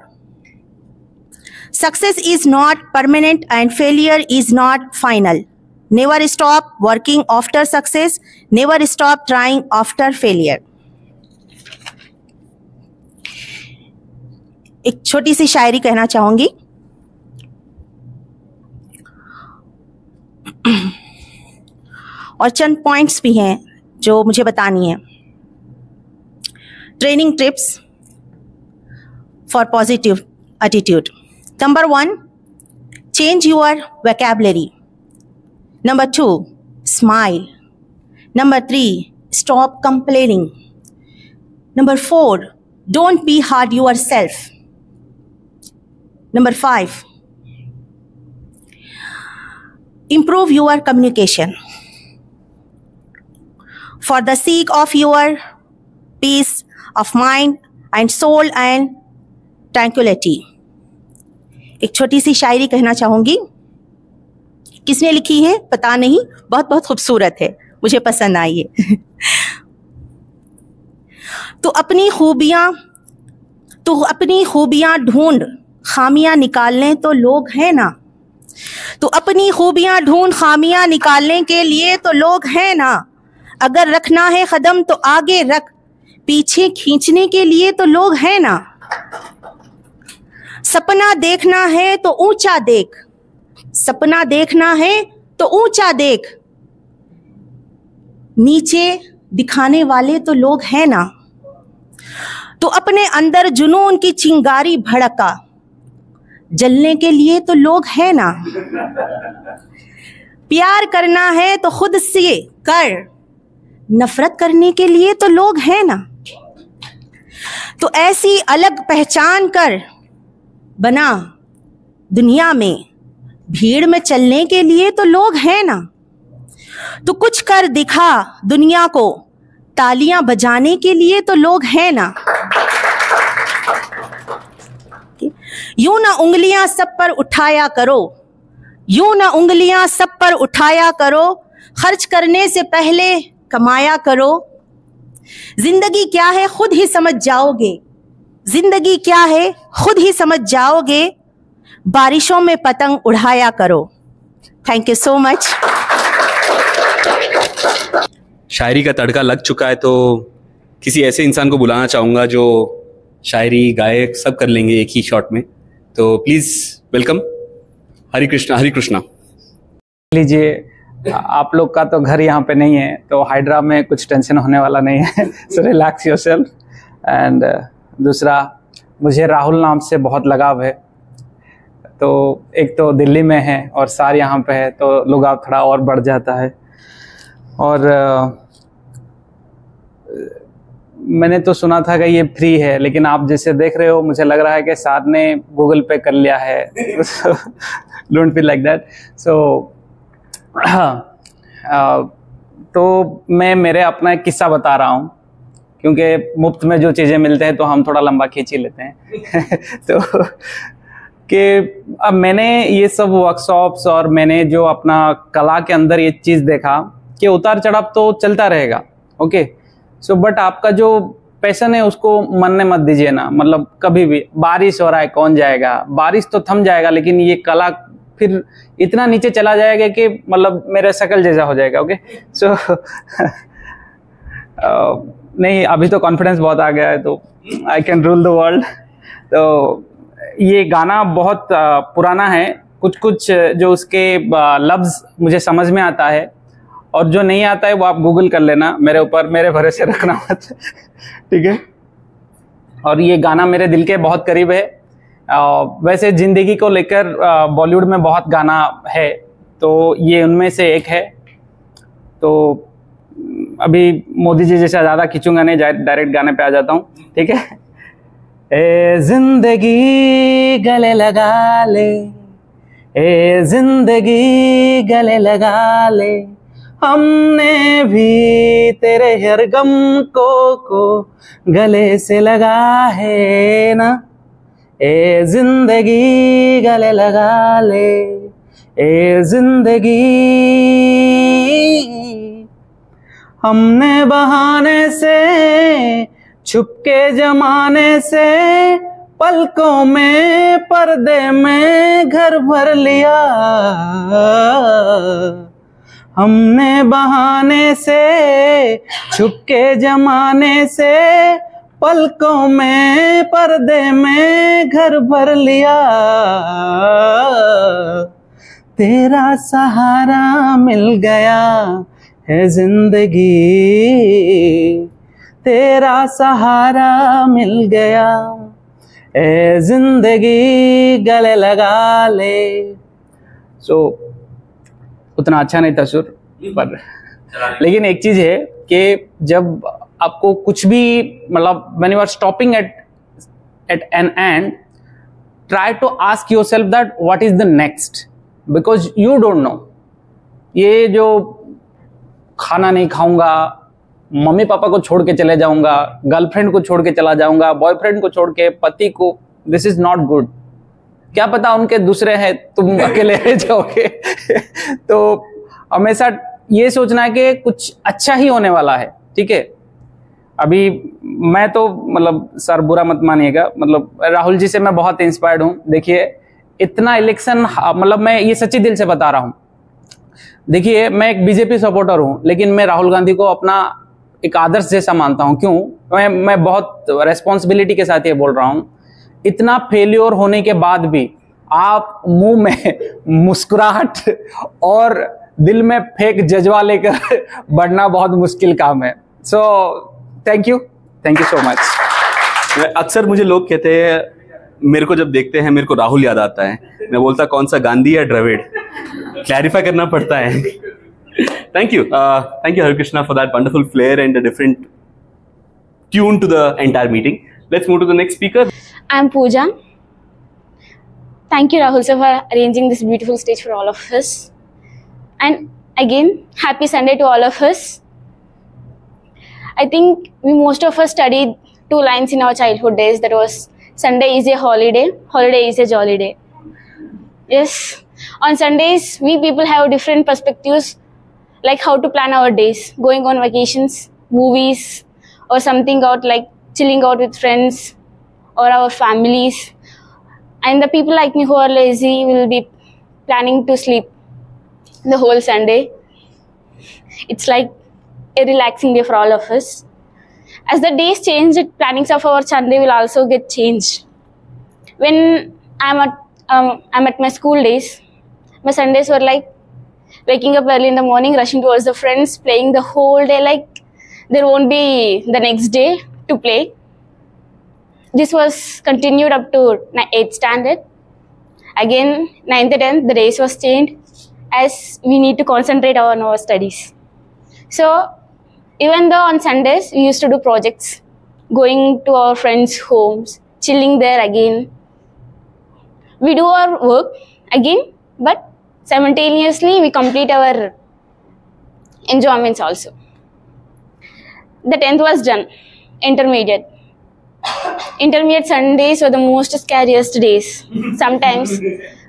S12: Success is not permanent and failure is not final. Never stop working after success. Never stop trying after failure. एक छोटी सी शायरी कहना चाहूंगी। और चंद points भी हैं जो मुझे बतानी है। Training tips for positive attitude. Number 1, change your vocabulary. Number 2, smile. Number 3, stop complaining. Number 4, don't be hard yourself. Number 5, improve your communication. For the sake of your peace of mind and soul and tranquility. एक छोटी सी शायरी कहना चाहूंगी। किसने लिखी है पता नहीं, बहुत बहुत खूबसूरत है, मुझे पसंद आई है। तो अपनी खूबियां ढूंढ, खामियां निकालने तो लोग हैं ना। तो अपनी खूबियां ढूंढ, खामियां निकालने के लिए तो लोग हैं ना। अगर रखना है कदम तो आगे रख, पीछे खींचने के लिए तो लोग हैं ना। सपना देखना है तो ऊंचा देख, सपना देखना है तो ऊंचा देख, नीचे दिखाने वाले तो लोग हैं ना। तो अपने अंदर जुनून की चिंगारी भड़का, जलने के लिए तो लोग हैं ना। प्यार करना है तो खुद से कर, नफरत करने के लिए तो लोग हैं ना। तो ऐसी अलग पहचान कर बना दुनिया में, भीड़ में चलने के लिए तो लोग हैं ना। तो कुछ कर दिखा दुनिया को, तालियां बजाने के लिए तो लोग हैं ना। यूं ना उंगलियां सब पर उठाया करो, यूं ना उंगलियां सब पर उठाया करो, खर्च करने से पहले कमाया करो। जिंदगी क्या है खुद ही समझ जाओगे, जिंदगी क्या है खुद ही समझ जाओगे, बारिशों में पतंग उड़ाया करो। Thank you so much.
S2: शायरी का तड़का लग चुका है, तो किसी ऐसे इंसान को बुलाना चाहूँगा जो शायरी गायक सब कर लेंगे एक ही शॉट में। तो प्लीज़ वेलकम हरि कृष्णा। हरि कृष्णा
S13: लीजिए, आप लोग का तो घर यहाँ पे नहीं है, तो हाइड्रा में कुछ टेंशन होने वाला नहीं है। So relax yourself. एंड दूसरा, मुझे राहुल नाम से बहुत लगाव है। तो एक तो दिल्ली में है और सार यहाँ पे है, तो लगाव थोड़ा और बढ़ जाता है। और मैंने तो सुना था कि ये फ्री है, लेकिन आप जैसे देख रहे हो मुझे लग रहा है कि सार ने गूगल पे कर लिया है। Don't feel like that. So तो मैं मेरे अपना एक किस्सा बता रहा हूँ, क्योंकि मुफ्त में जो चीज़ें मिलते हैं तो हम थोड़ा लंबा खींच ही लेते हैं। तो कि अब मैंने ये सब वर्कशॉप्स और मैंने जो अपना कला के अंदर ये चीज़ देखा कि उतार चढ़ाव तो चलता रहेगा, ओके। सो बट आपका जो पैशन है उसको मरने मत दीजिए ना, मतलब कभी भी। बारिश हो रहा है, कौन जाएगा, बारिश तो थम जाएगा, लेकिन ये कला फिर इतना नीचे चला जाएगा कि मतलब मेरे शक्ल जैसा हो जाएगा, ओके। सो नहीं, अभी तो कॉन्फिडेंस बहुत आ गया है, तो I can rule the world. तो ये गाना बहुत पुराना है, कुछ कुछ जो उसके लफ्ज मुझे समझ में आता है, और जो नहीं आता है वो आप गूगल कर लेना, मेरे ऊपर मेरे भरोसे रखना मत, ठीक है। और ये गाना मेरे दिल के बहुत करीब है। वैसे जिंदगी को लेकर बॉलीवुड में बहुत गाना है, तो ये उनमें से एक है। तो अभी मोदी जी जैसा ज़्यादा खींचूंगा नहीं, डायरेक्ट गाने पे आ जाता हूँ, ठीक है। ए जिंदगी गले लगा ले, ए जिंदगी गले लगा ले, हमने भी तेरे हर गम को गले से लगा है ना। ए जिंदगी गले लगा ले, ए जिंदगी। हमने बहाने से छुपके जमाने से पलकों में पर्दे में घर भर लिया। हमने बहाने से छुपके जमाने से पलकों में पर्दे में घर भर लिया। तेरा सहारा मिल गया है जिंदगी, तेरा सहारा मिल गया, ए जिंदगी गले लगा ले। सो उतना अच्छा नहीं था सुर, पर लेकिन एक चीज है कि जब आपको कुछ भी मतलब when you are stopping at an end, try to ask yourself that what is the next, because you don't know. ये जो खाना नहीं खाऊंगा, मम्मी पापा को छोड़ के चले जाऊंगा, गर्लफ्रेंड को छोड़ के चला जाऊंगा, बॉयफ्रेंड को छोड़ के, पति को, दिस इज नॉट गुड। क्या पता उनके दूसरे हैं, तुम अकेले रह जाओगे। तो हमेशा ये सोचना है कि कुछ अच्छा ही होने वाला है, ठीक है। अभी मैं तो मतलब सर बुरा मत मानिएगा, मतलब राहुल जी से मैं बहुत इंस्पायर्ड हूँ। देखिए इतना इलेक्शन, मतलब मैं ये सच्ची दिल से बता रहा हूँ। देखिए मैं एक बीजेपी सपोर्टर हूँ, लेकिन मैं राहुल गांधी को अपना एक आदर्श जैसा मानता हूँ। क्यों? मैं बहुत रेस्पॉन्सिबिलिटी के साथ ये बोल रहा हूँ। इतना फेल्योर होने के बाद भी आप मुंह में मुस्कुराहट और दिल में फेक जज्बा लेकर बढ़ना बहुत मुश्किल काम है। So thank you so much.
S2: अक्सर मुझे लोग कहते हैं, मेरे को जब देखते हैं मेरे को राहुल याद आता है। मैं बोलता कौन सा, गांधी या द्रविड़? क्लैरिफाई करना पड़ता है। Thank you Hare Krishna for that wonderful flair and a different tune to the entire meeting. Let's move to the next speaker.
S14: I'm Pooja. Thank you, Rahul sir, for arranging this beautiful stage for all of us. And again, happy Sunday to all of us. I think most of us studied two lines in our childhood days. That was, Sunday is a holiday, holiday is a jolly day. Yes, on Sundays, we people have different perspectives, like how to plan our days, going on vacations, movies, or something out like chilling out with friends or our families. And the people like me who are lazy will be planning to sleep the whole Sunday. It's like a relaxing day for all of us. As the days change, the plannings of our Sunday will also get changed. When I'm at my school days, my Sundays were like waking up early in the morning, rushing towards the friends, playing the whole day like there won't be the next day to play. This was continued up to 8th standard. Again, 9th and 10th, the days was changed as we need to concentrate on our studies. So, even though on Sundays, we used to do projects, going to our friends' homes, chilling there again. We do our work again, but simultaneously, we complete our enjoyments also. The 10th was done. Intermediate Sundays were the most scariest days sometimes,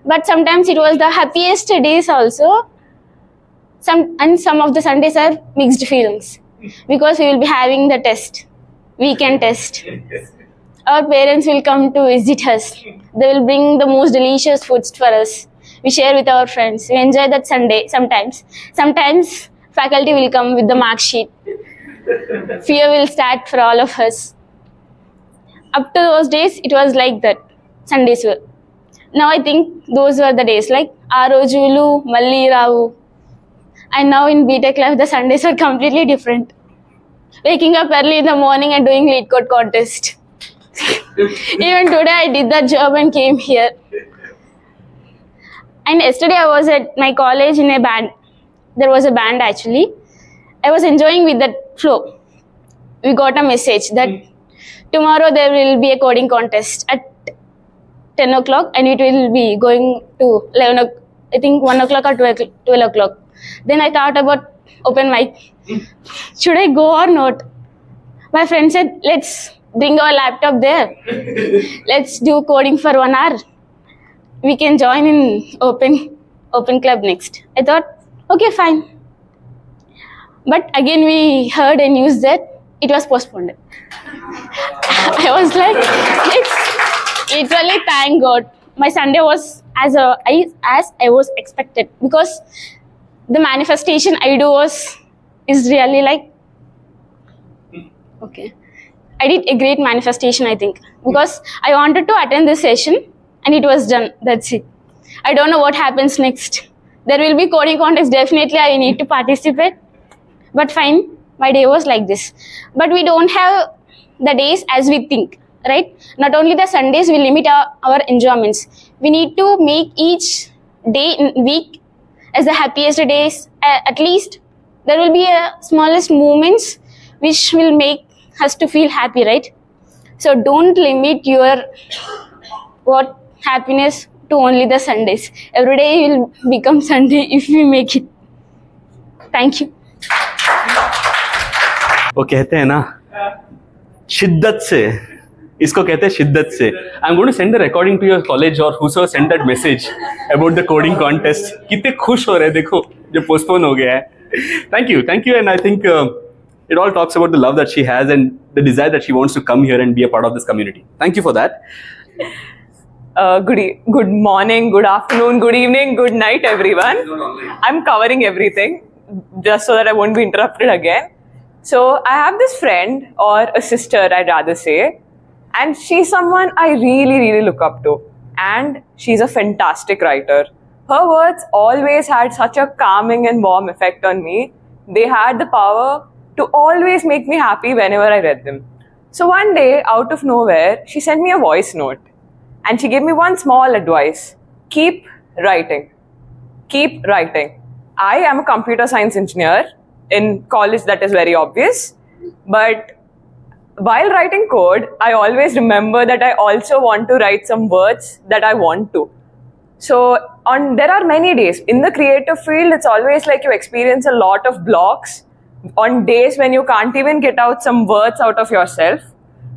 S14: but sometimes it was the happiest days also. Some of the Sundays are mixed feelings because we will be having the weekend test. Our parents will come to visit us. They will bring the most delicious foods for us. We share with our friends. We enjoy that Sunday sometimes. Sometimes faculty will come with the mark sheet. Fear will start for all of us. Up to those days, it was like that. Sundays were. Now I think those were the days like Arojulu, Malli Ravu. And now in BTech life, the Sundays are completely different. Waking up early in the morning and doing lead code contest. Even today I did that job and came here. And yesterday I was at my college in a band. There was a band actually. I was enjoying with that flow. We got a message that tomorrow there will be a coding contest at 10 o'clock and it will be going to 11 o'clock, I think 1 o'clock or 12 o'clock. Then I thought about open mic. Should I go or not? My friend said, let's bring our laptop there. Let's do coding for 1 hour. We can join in open club next. I thought, okay, fine. But again we heard a news that it was postponed. I was like, it's literally thank God. My Sunday was as I was expected because the manifestation I do is really like, okay. I did a great manifestation, I think, because I wanted to attend this session and it was done. That's it. I don't know what happens next. There will be coding contest. Definitely, I need to participate. But fine, my day was like this. But we don't have the days as we think, right? Not only the Sundays will limit our enjoyments. We need to make each day in week as the happiest days. At least there will be a smallest moments which will make us to feel happy, right? So don't limit your happiness to only the Sundays. Every day will become Sunday if we make it. Thank you.
S2: वो कहते हैं ना शिद्दत से, इसको कहते हैं शिद्दत से. I'm going to send a recording to your college or whosoever sent that message about the coding contest. कितने खुश हो रहे हैं देखो जो postpone हो गया है. Thank you, and I think it all talks about the love that she has and the desire that she wants to come here and be a part of this community. Thank you for that.
S15: Good morning, good afternoon, good evening, good night, everyone. I'm covering everything just so that I won't be interrupted again. So I have this friend or a sister, I'd rather say, and she's someone I really, really look up to. And she's a fantastic writer. Her words always had such a calming and warm effect on me. They had the power to always make me happy whenever I read them. So one day, out of nowhere, she sent me a voice note. And she gave me one small advice. Keep writing. Keep writing. I am a computer science engineer. In college, that is very obvious. But while writing code, I always remember that I also want to write some words that I want to. So there are many days. In the creative field, it's always like you experience a lot of blocks on days when you can't even get out some words out of yourself.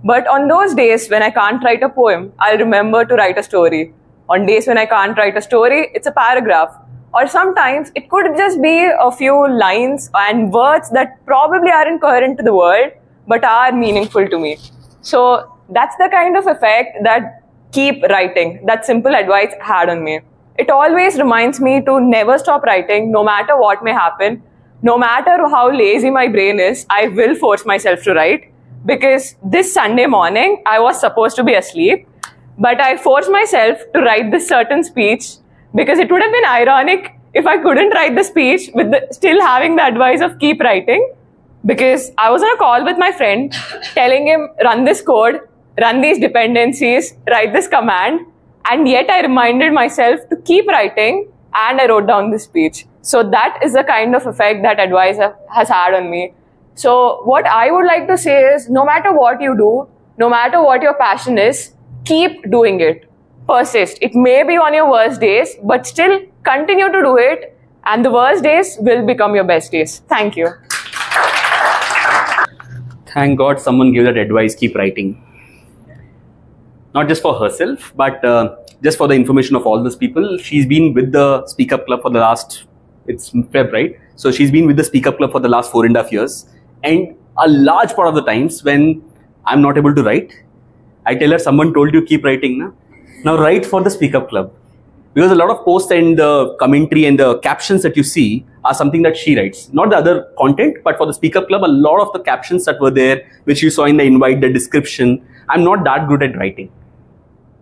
S15: But on those days when I can't write a poem, I'll remember to write a story. On days when I can't write a story, it's a paragraph. Or sometimes it could just be a few lines and words that probably aren't coherent to the world, but are meaningful to me. So that's the kind of effect that keep writing, that simple advice had on me. It always reminds me to never stop writing, no matter what may happen. No matter how lazy my brain is, I will force myself to write. Because this Sunday morning, I was supposed to be asleep, but I forced myself to write this certain speech because it would have been ironic if I couldn't write the speech with still having the advice of keep writing. Because I was on a call with my friend telling him, run this code, run these dependencies, write this command. And yet I reminded myself to keep writing and I wrote down this speech. So that is the kind of effect that advice has had on me. So what I would like to say is, no matter what you do, no matter what your passion is, keep doing it. Persist. It may be on your worst days, but still continue to do it. And the worst days will become your best days. Thank you.
S2: Thank God someone gave that advice, keep writing. Not just for herself, but just for the information of all these people. She's been with the Speak Up Club for the last It's Feb, right? So she's been with the Speak Up Club for the last 4.5 years. And a large part of the times when I'm not able to write, I tell her, someone told you keep writing, na? Now write for the Speak Up Club. Because a lot of posts and the commentary and the captions that you see are something that she writes. Not the other content, but for the Speak Up Club, a lot of the captions that were there, which you saw in the invite, the description, I'm not that good at writing.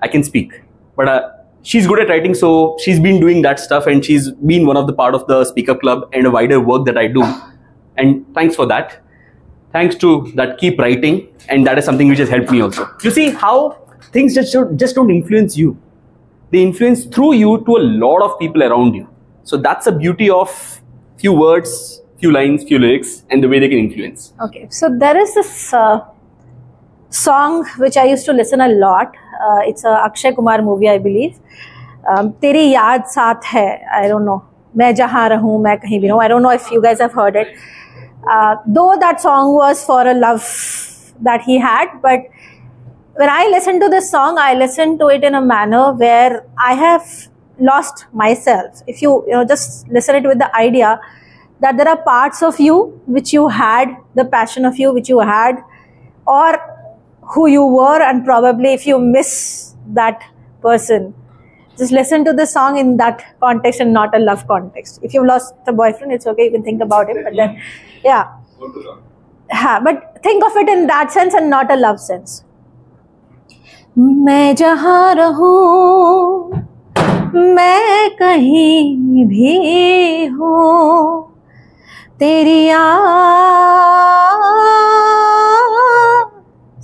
S2: I can speak. But she's good at writing, so she's been doing that stuff, and she's been one of the part of the Speak Up Club and a wider work that I do. And thanks for that. Thanks to that, keep writing, and that is something which has helped me also. You see how things just don't influence you. They influence through you to a lot of people around you. So that's the beauty of few words, few lines, few lyrics, and the way they can influence.
S1: Okay, so there is this song which I used to listen a lot. It's a Akshay Kumar movie, I believe. Teri yaad saath hai. I don't know. Main jahan rahun, main kahin bhi rahun. I don't know if you guys have heard it. Though that song was for a love that he had, but when I listen to this song, I listen to it in a manner where I have lost myself. If you just listen it with the idea that there are parts of you which you had, the passion of you which you had, or who you were, and probably if you miss that person, just listen to the song in that context and not a love context. If you've lost a boyfriend, it's okay, you can think about it, but then, yeah. But think of it in that sense and not a love sense. मैं जहाँ रहूं, मैं कहीं भी हूँ, तेरी याद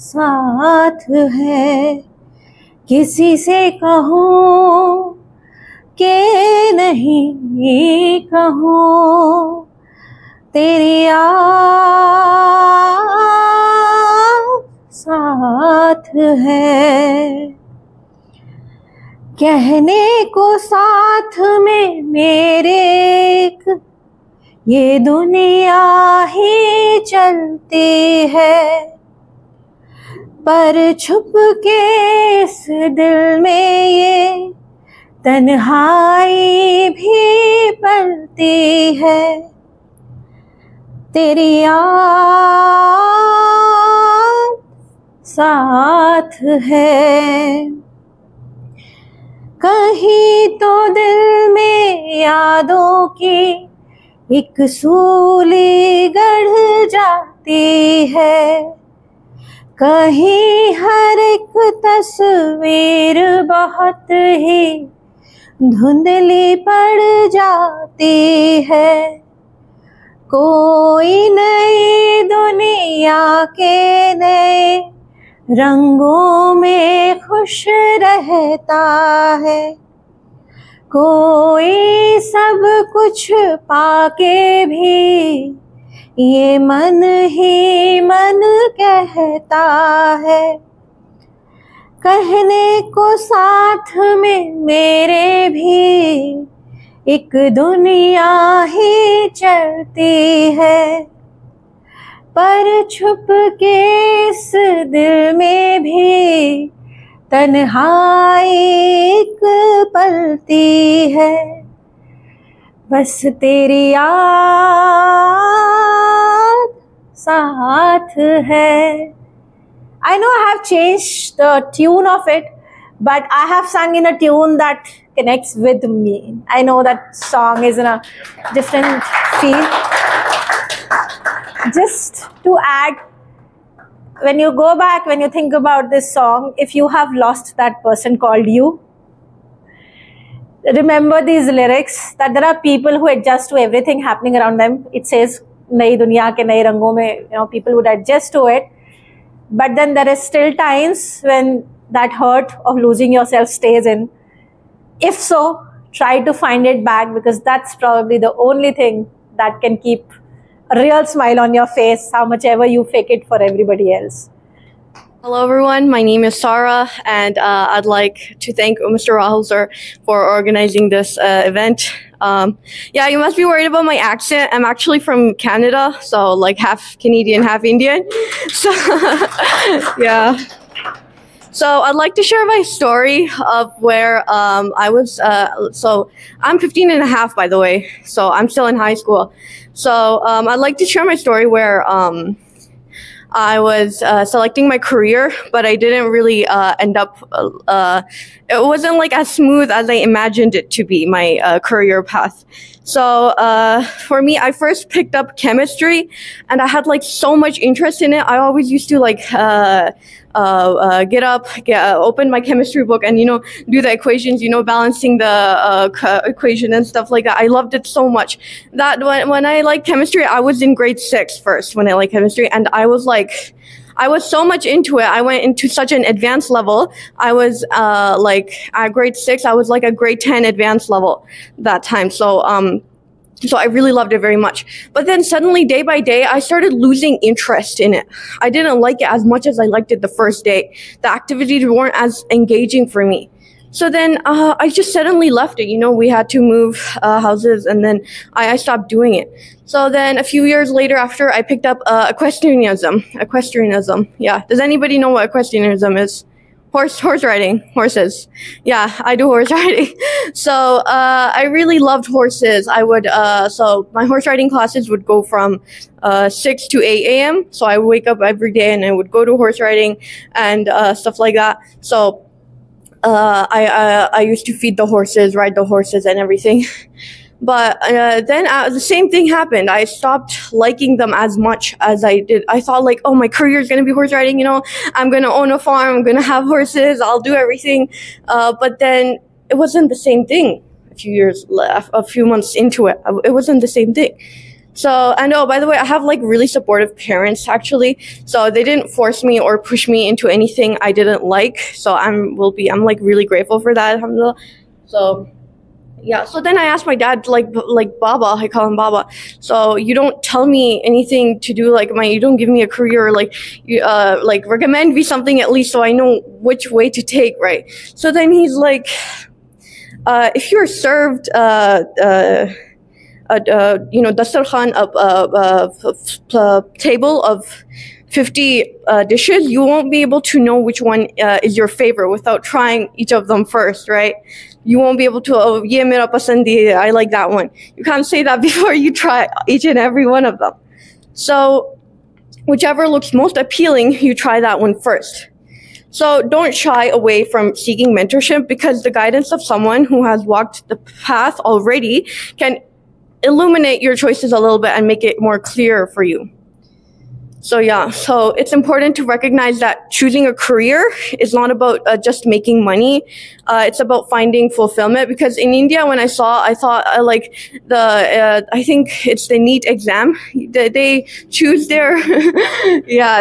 S1: साथ है. किसी से कहूँ कि नहीं कहूँ, तेरी याद साथ है. कहने को साथ में मेरे एक ये दुनिया ही चलती है, पर छुप के इस दिल में ये तन्हाई भी पलती है. तेरी याद साथ है. कहीं तो दिल में यादों की एक सूली गढ़ जाती है, कहीं हर एक तस्वीर बहुत ही धुंधली पड़ जाती है. कोई नई दुनिया के नए रंगों में खुश रहता है, कोई सब कुछ पाके भी ये मन ही मन कहता है. कहने को साथ में मेरे भी एक दुनिया ही चलती है, पर छुप के इस दिल में भी तन्हाई एक पलती है. बस तेरी याद साथ है. I know I have changed the tune of it, but I have sung in a tune that connects with me. I know that song is in a different feel. Just to add, when you go back, when you think about this song, if you have lost that person called you, remember these lyrics, that there are people who adjust to everything happening around them. It says, Nayi duniya ke naye rangon mein, people would adjust to it. But then there is still times when that hurt of losing yourself stays in. If so, try to find it back, because that's probably the only thing that can keep a real smile on your face, how much ever you fake it for everybody else.
S16: Hello everyone, my name is Sarah, and I'd like to thank Mr. Rahul sir for organizing this event. Yeah, you must be worried about my accent. I'm actually from Canada, so like half Canadian, half Indian. So yeah. So I'd like to share my story of where I was. So I'm 15 and a half, by the way. So I'm still in high school. So I'd like to share my story where I was selecting my career, but I didn't really end up. It wasn't like as smooth as I imagined it to be, my career path. So for me, I first picked up chemistry, and I had like so much interest in it. I always used to like get up, open my chemistry book, and do the equations, balancing the equation and stuff like that. I loved it so much that when I liked chemistry, I was in grade 6 first when I liked chemistry, and I was so much into it. I went into such an advanced level. I was at grade 6, I was like a grade 10 advanced level that time. So I really loved it very much. But then suddenly, day by day, I started losing interest in it. I didn't like it as much as I liked it the first day. The activities weren't as engaging for me. So then I just suddenly left it. We had to move houses, and then I stopped doing it. So then a few years later, after, I picked up equestrianism. Equestrianism, yeah. Does anybody know what equestrianism is? Horse riding, horses. Yeah, I do horse riding. So I really loved horses. I would, so my horse riding classes would go from 6 to 8 a.m. So I would wake up every day and I would go to horse riding and stuff like that. So I used to feed the horses, ride the horses and everything. But then the same thing happened. I stopped liking them as much as I did. I thought like, oh, my career is going to be horse riding, I'm going to own a farm, I'm going to have horses, I'll do everything. But then it wasn't the same thing a few months into it. It wasn't the same thing. So, and by the way, I have like really supportive parents actually. So they didn't force me or push me into anything I didn't like. So I'm like really grateful for that. Alhamdulillah. So yeah, so then I asked my dad, like Baba, I call him Baba. So you don't tell me anything to do, you don't give me a career, you recommend me something at least so I know which way to take, right? So then he's like, if you're served, dastarkhan, table of 50 dishes, you won't be able to know which one is your favorite without trying each of them first, right? You won't be able to, ye mera pasand hai, I like that one. You can't say that before you try each and every one of them. So whichever looks most appealing, you try that one first. So don't shy away from seeking mentorship, because the guidance of someone who has walked the path already can illuminate your choices a little bit and make it more clear for you. So yeah, so it's important to recognize that choosing a career is not about just making money. It's about finding fulfillment, because in India, when I thought I think it's the NEET exam. They choose their,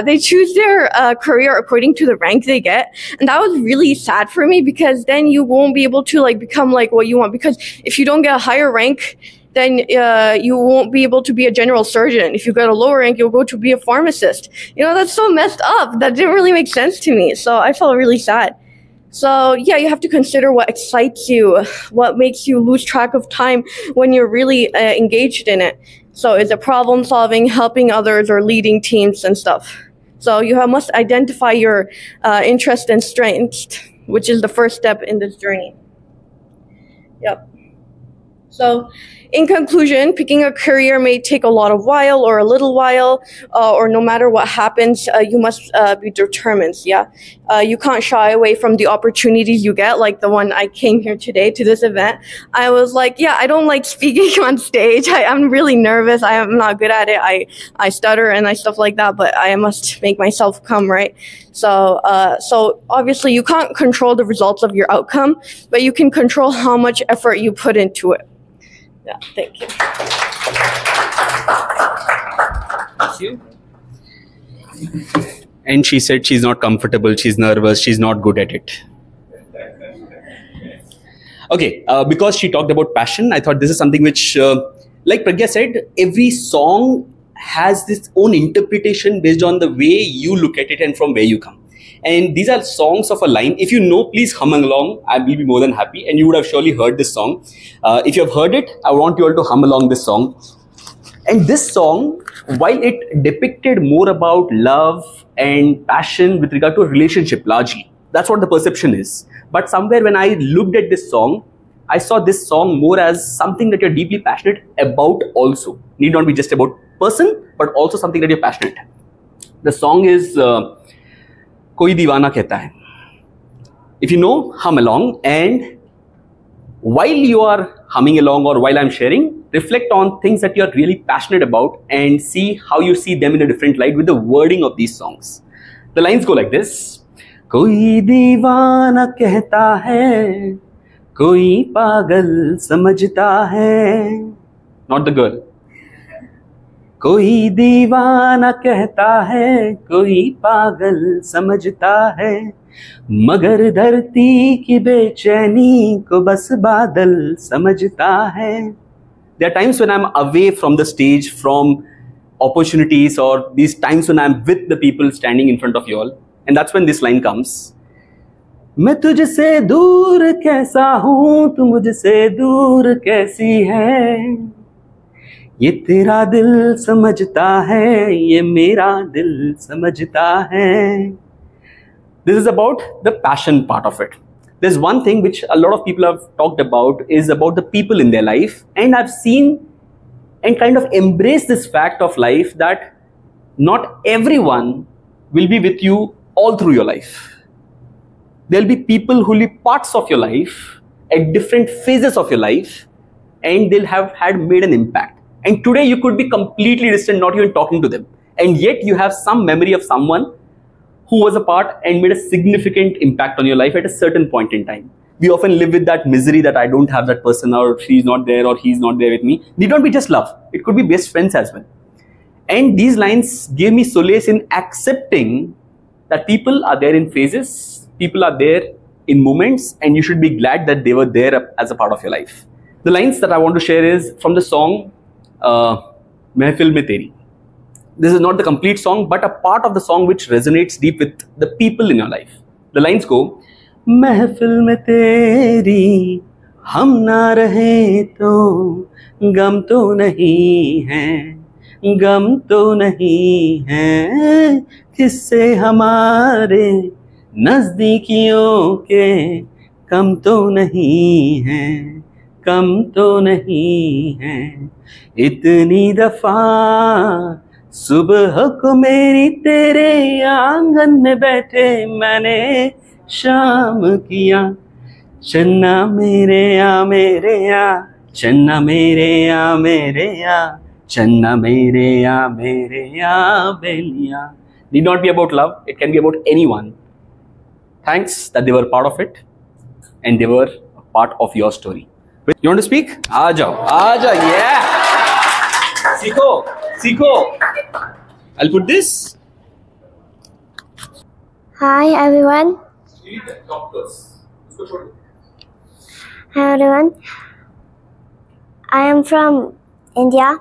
S16: they choose their career according to the rank they get. And that was really sad for me, because then you won't be able to become what you want, because if you don't get a higher rank, then you won't be able to be a general surgeon. If you get a lower rank, you'll go to be a pharmacist. That's so messed up. That didn't really make sense to me. So I felt really sad. So yeah, you have to consider what excites you, what makes you lose track of time when you're really engaged in it. So is it problem solving, helping others, or leading teams and stuff? So you must identify your interest and strengths, which is the first step in this journey. Yep. So in conclusion, picking a career may take a little while, or no matter what happens, you must be determined, yeah? You can't shy away from the opportunities you get, like the one I came here today to this event. I was like, yeah, I don't like speaking on stage. I'm really nervous. I am not good at it. I stutter and stuff like that, but I must make myself come, right? So obviously you can't control the results of your outcome, but you can control how much effort you put into it. Yeah, thank you.
S2: Thank you. And she said she's not comfortable, she's nervous, she's not good at it. Okay, because she talked about passion, I thought this is something which, like Pragya said, every song has this own interpretation based on the way you look at it and from where you come. And these are songs of a line. If you know, please hum along. I will be more than happy. And you would have surely heard this song. If you have heard it, I want you all to hum along this song. And this song, while it depicted more about love and passion with regard to a relationship largely, That's what the perception is. But somewhere when I looked at this song, I saw this song more as something that you're deeply passionate about also. Need not be just about person, but also something that you're passionate. The song is Koi Deewana Kehta Hai. If you know, hum along, and while you are humming along or while I'm sharing, reflect on things that you're really passionate about and see how you see them in a different light with the wording of these songs. The lines go like this. Koi deewana kehta hai, koi pagal samajhta hai. Not the girl. Koi deewana kehta hai, koi pagal samajhta hai. मगर धरती की बेचैनी को बस बादल समझता है. There are times when I'm away from the stage, from opportunities, or these times when I'm with the people standing in front of you all, and that's when this line comes. मैं तुझसे दूर कैसा हूँ, तू मुझसे दूर कैसी है. ये तेरा दिल समझता है, ये मेरा दिल समझता है. This is about the passion part of it. There's one thing which a lot of people have talked about is about the people in their life, and I've seen and kind of embraced this fact of life that not everyone will be with you all through your life. There'll be people who will be parts of your life at different phases of your life, and they'll have had made an impact. And today you could be completely distant, not even talking to them, and yet you have some memory of someone who was a part and made a significant impact on your life at a certain point in time. We often live with that misery that I don't have that person, or she's not there, or he's not there with me. Need not be just love. It could be best friends as well. And these lines gave me solace in accepting that people are there in phases, people are there in moments, and you should be glad that they were there as a part of your life. The lines that I want to share is from the song Mehfil Mein Teri. This is not the complete song, but a part of the song which resonates deep with the people in your life. The lines go, Mehfil mein teri, hum na rahe to, gam to nahi hai, gam to nahi hai, kisse hamare, nazdikiyon ke, kam to nahi hai, kam to nahi hai, itni dafa, सुबह को मेरी तेरे आंगन में बैठे मैंने शाम किया. चन्ना मेरे आ, चन्ना मेरे आ, चन्ना मेरे आ बेलिया. Need not be about love, it can be about anyone. Thanks that they were part of it and they were a part of your story. You want to speak? Aa jao, yeah. Sikho. I'll put this.
S3: Hi everyone. Hi everyone. I am from India.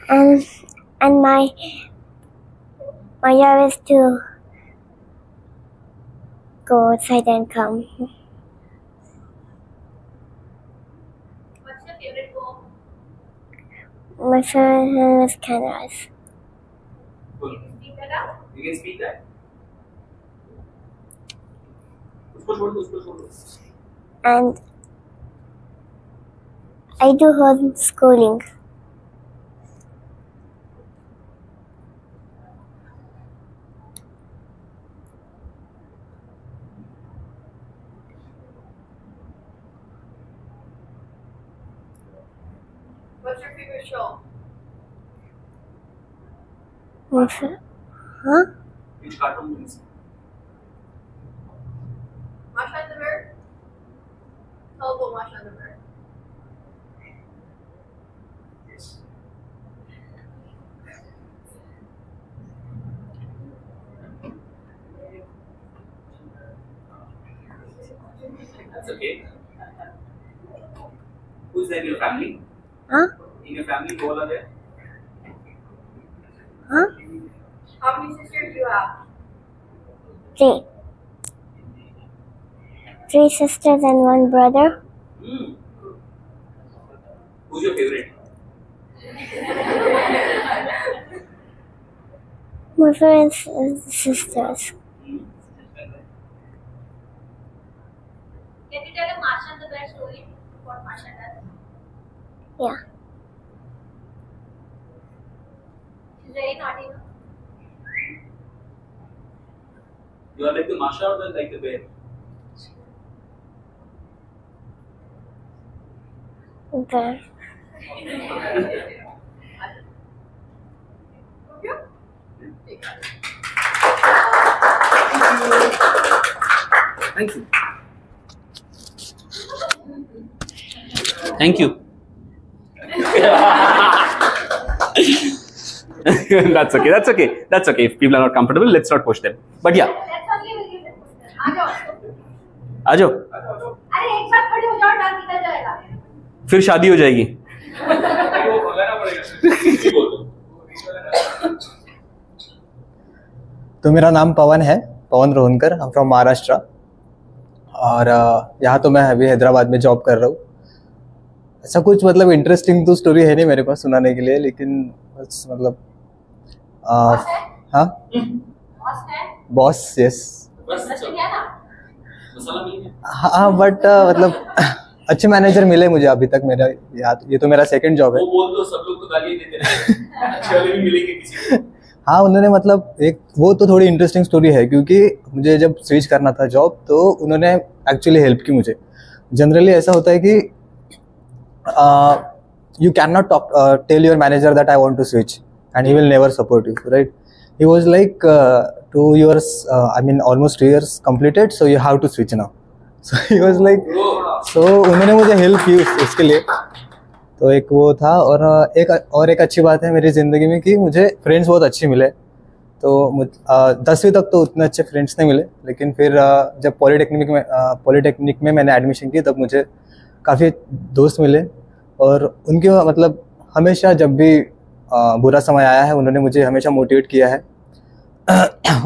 S3: And my job is to go outside and come.
S14: What's your favorite poem?
S3: My favorite name is Canvas.
S2: Cool.
S14: Speak that out.
S2: You can speak that.
S3: And I do homeschooling.
S14: What's your favorite show?
S3: Huh?
S2: Which cartoon movies?
S14: Masha and the Bird? Tell about Masha and the Bird.
S2: Yes. That's okay. Who's there in your family?
S3: Huh?
S2: In your family, who all are there?
S3: Huh?
S14: How many sisters do you have?
S3: 3. 3 sisters and 1 brother.
S2: Who's your favorite?
S3: My parents and sisters.
S1: Can you tell a Marsha the Bear story? What Marsha does?
S3: Yeah.
S1: She's very naughty. No?
S2: You are like the Marsha or like the bear?
S3: Bear.
S2: Thank you. Thank you. That's okay. That's okay. That's okay. If people are not comfortable, let's not push them. But yeah. आ जाओ.
S1: अरे एक साथ खड़े हो जाओ, dance किया जाएगा.
S2: फिर शादी हो जाएगी.
S17: तो मेरा नाम पवन है, पवन रोहनकर. हम फ्रॉम महाराष्ट्र और यहाँ तो मैं अभी हैदराबाद में जॉब कर रहा हूँ. ऐसा कुछ मतलब इंटरेस्टिंग तो स्टोरी है नहीं मेरे पास सुनाने के लिए, लेकिन बस मतलब हाँ बॉस यस हाँ बट मतलब अच्छे मैनेजर मिले मुझे अभी तक. मेरा ये तो मेरा सेकंड जॉब है.
S2: वो बोल दो, सब लोग तो गाली देते हैं. अच्छे वाले भी मिलेंगे किसी को.
S17: हाँ उन्होंने मतलब एक वो तो थोड़ी इंटरेस्टिंग स्टोरी है, क्योंकि मुझे जब स्विच करना था जॉब तो उन्होंने एक्चुअली हेल्प की मुझे. जनरली ऐसा होता है कि you cannot tell your manager that I want to switch and he will never support you, right? He was like 2 years, I mean almost 2 years completed, so you have to switch now. So he was like, so उन्होंने मुझे help की उसके लिए. तो एक वो था और एक अच्छी बात है मेरी ज़िंदगी में कि मुझे फ्रेंड्स बहुत अच्छे मिले. तो 10वीं तक तो उतने अच्छे फ्रेंड्स नहीं मिले, लेकिन फिर जब पॉलिटेक्निक में मैंने एडमिशन की तब मुझे काफ़ी दोस्त मिले और उनके मतलब हमेशा जब भी बुरा समय आया है उन्होंने मुझे हमेशा मोटिवेट किया है.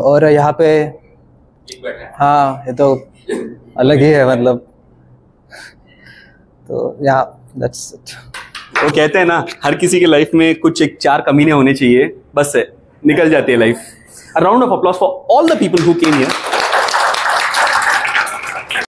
S17: और यहाँ पे हाँ ये तो अलग ही है मतलब. तो यहाँ दैट्स इट.
S2: वो कहते हैं ना, हर किसी की लाइफ में कुछ एक 4 कमीने होने चाहिए, बस निकल जाती है life. A round of applause for all the people who came here.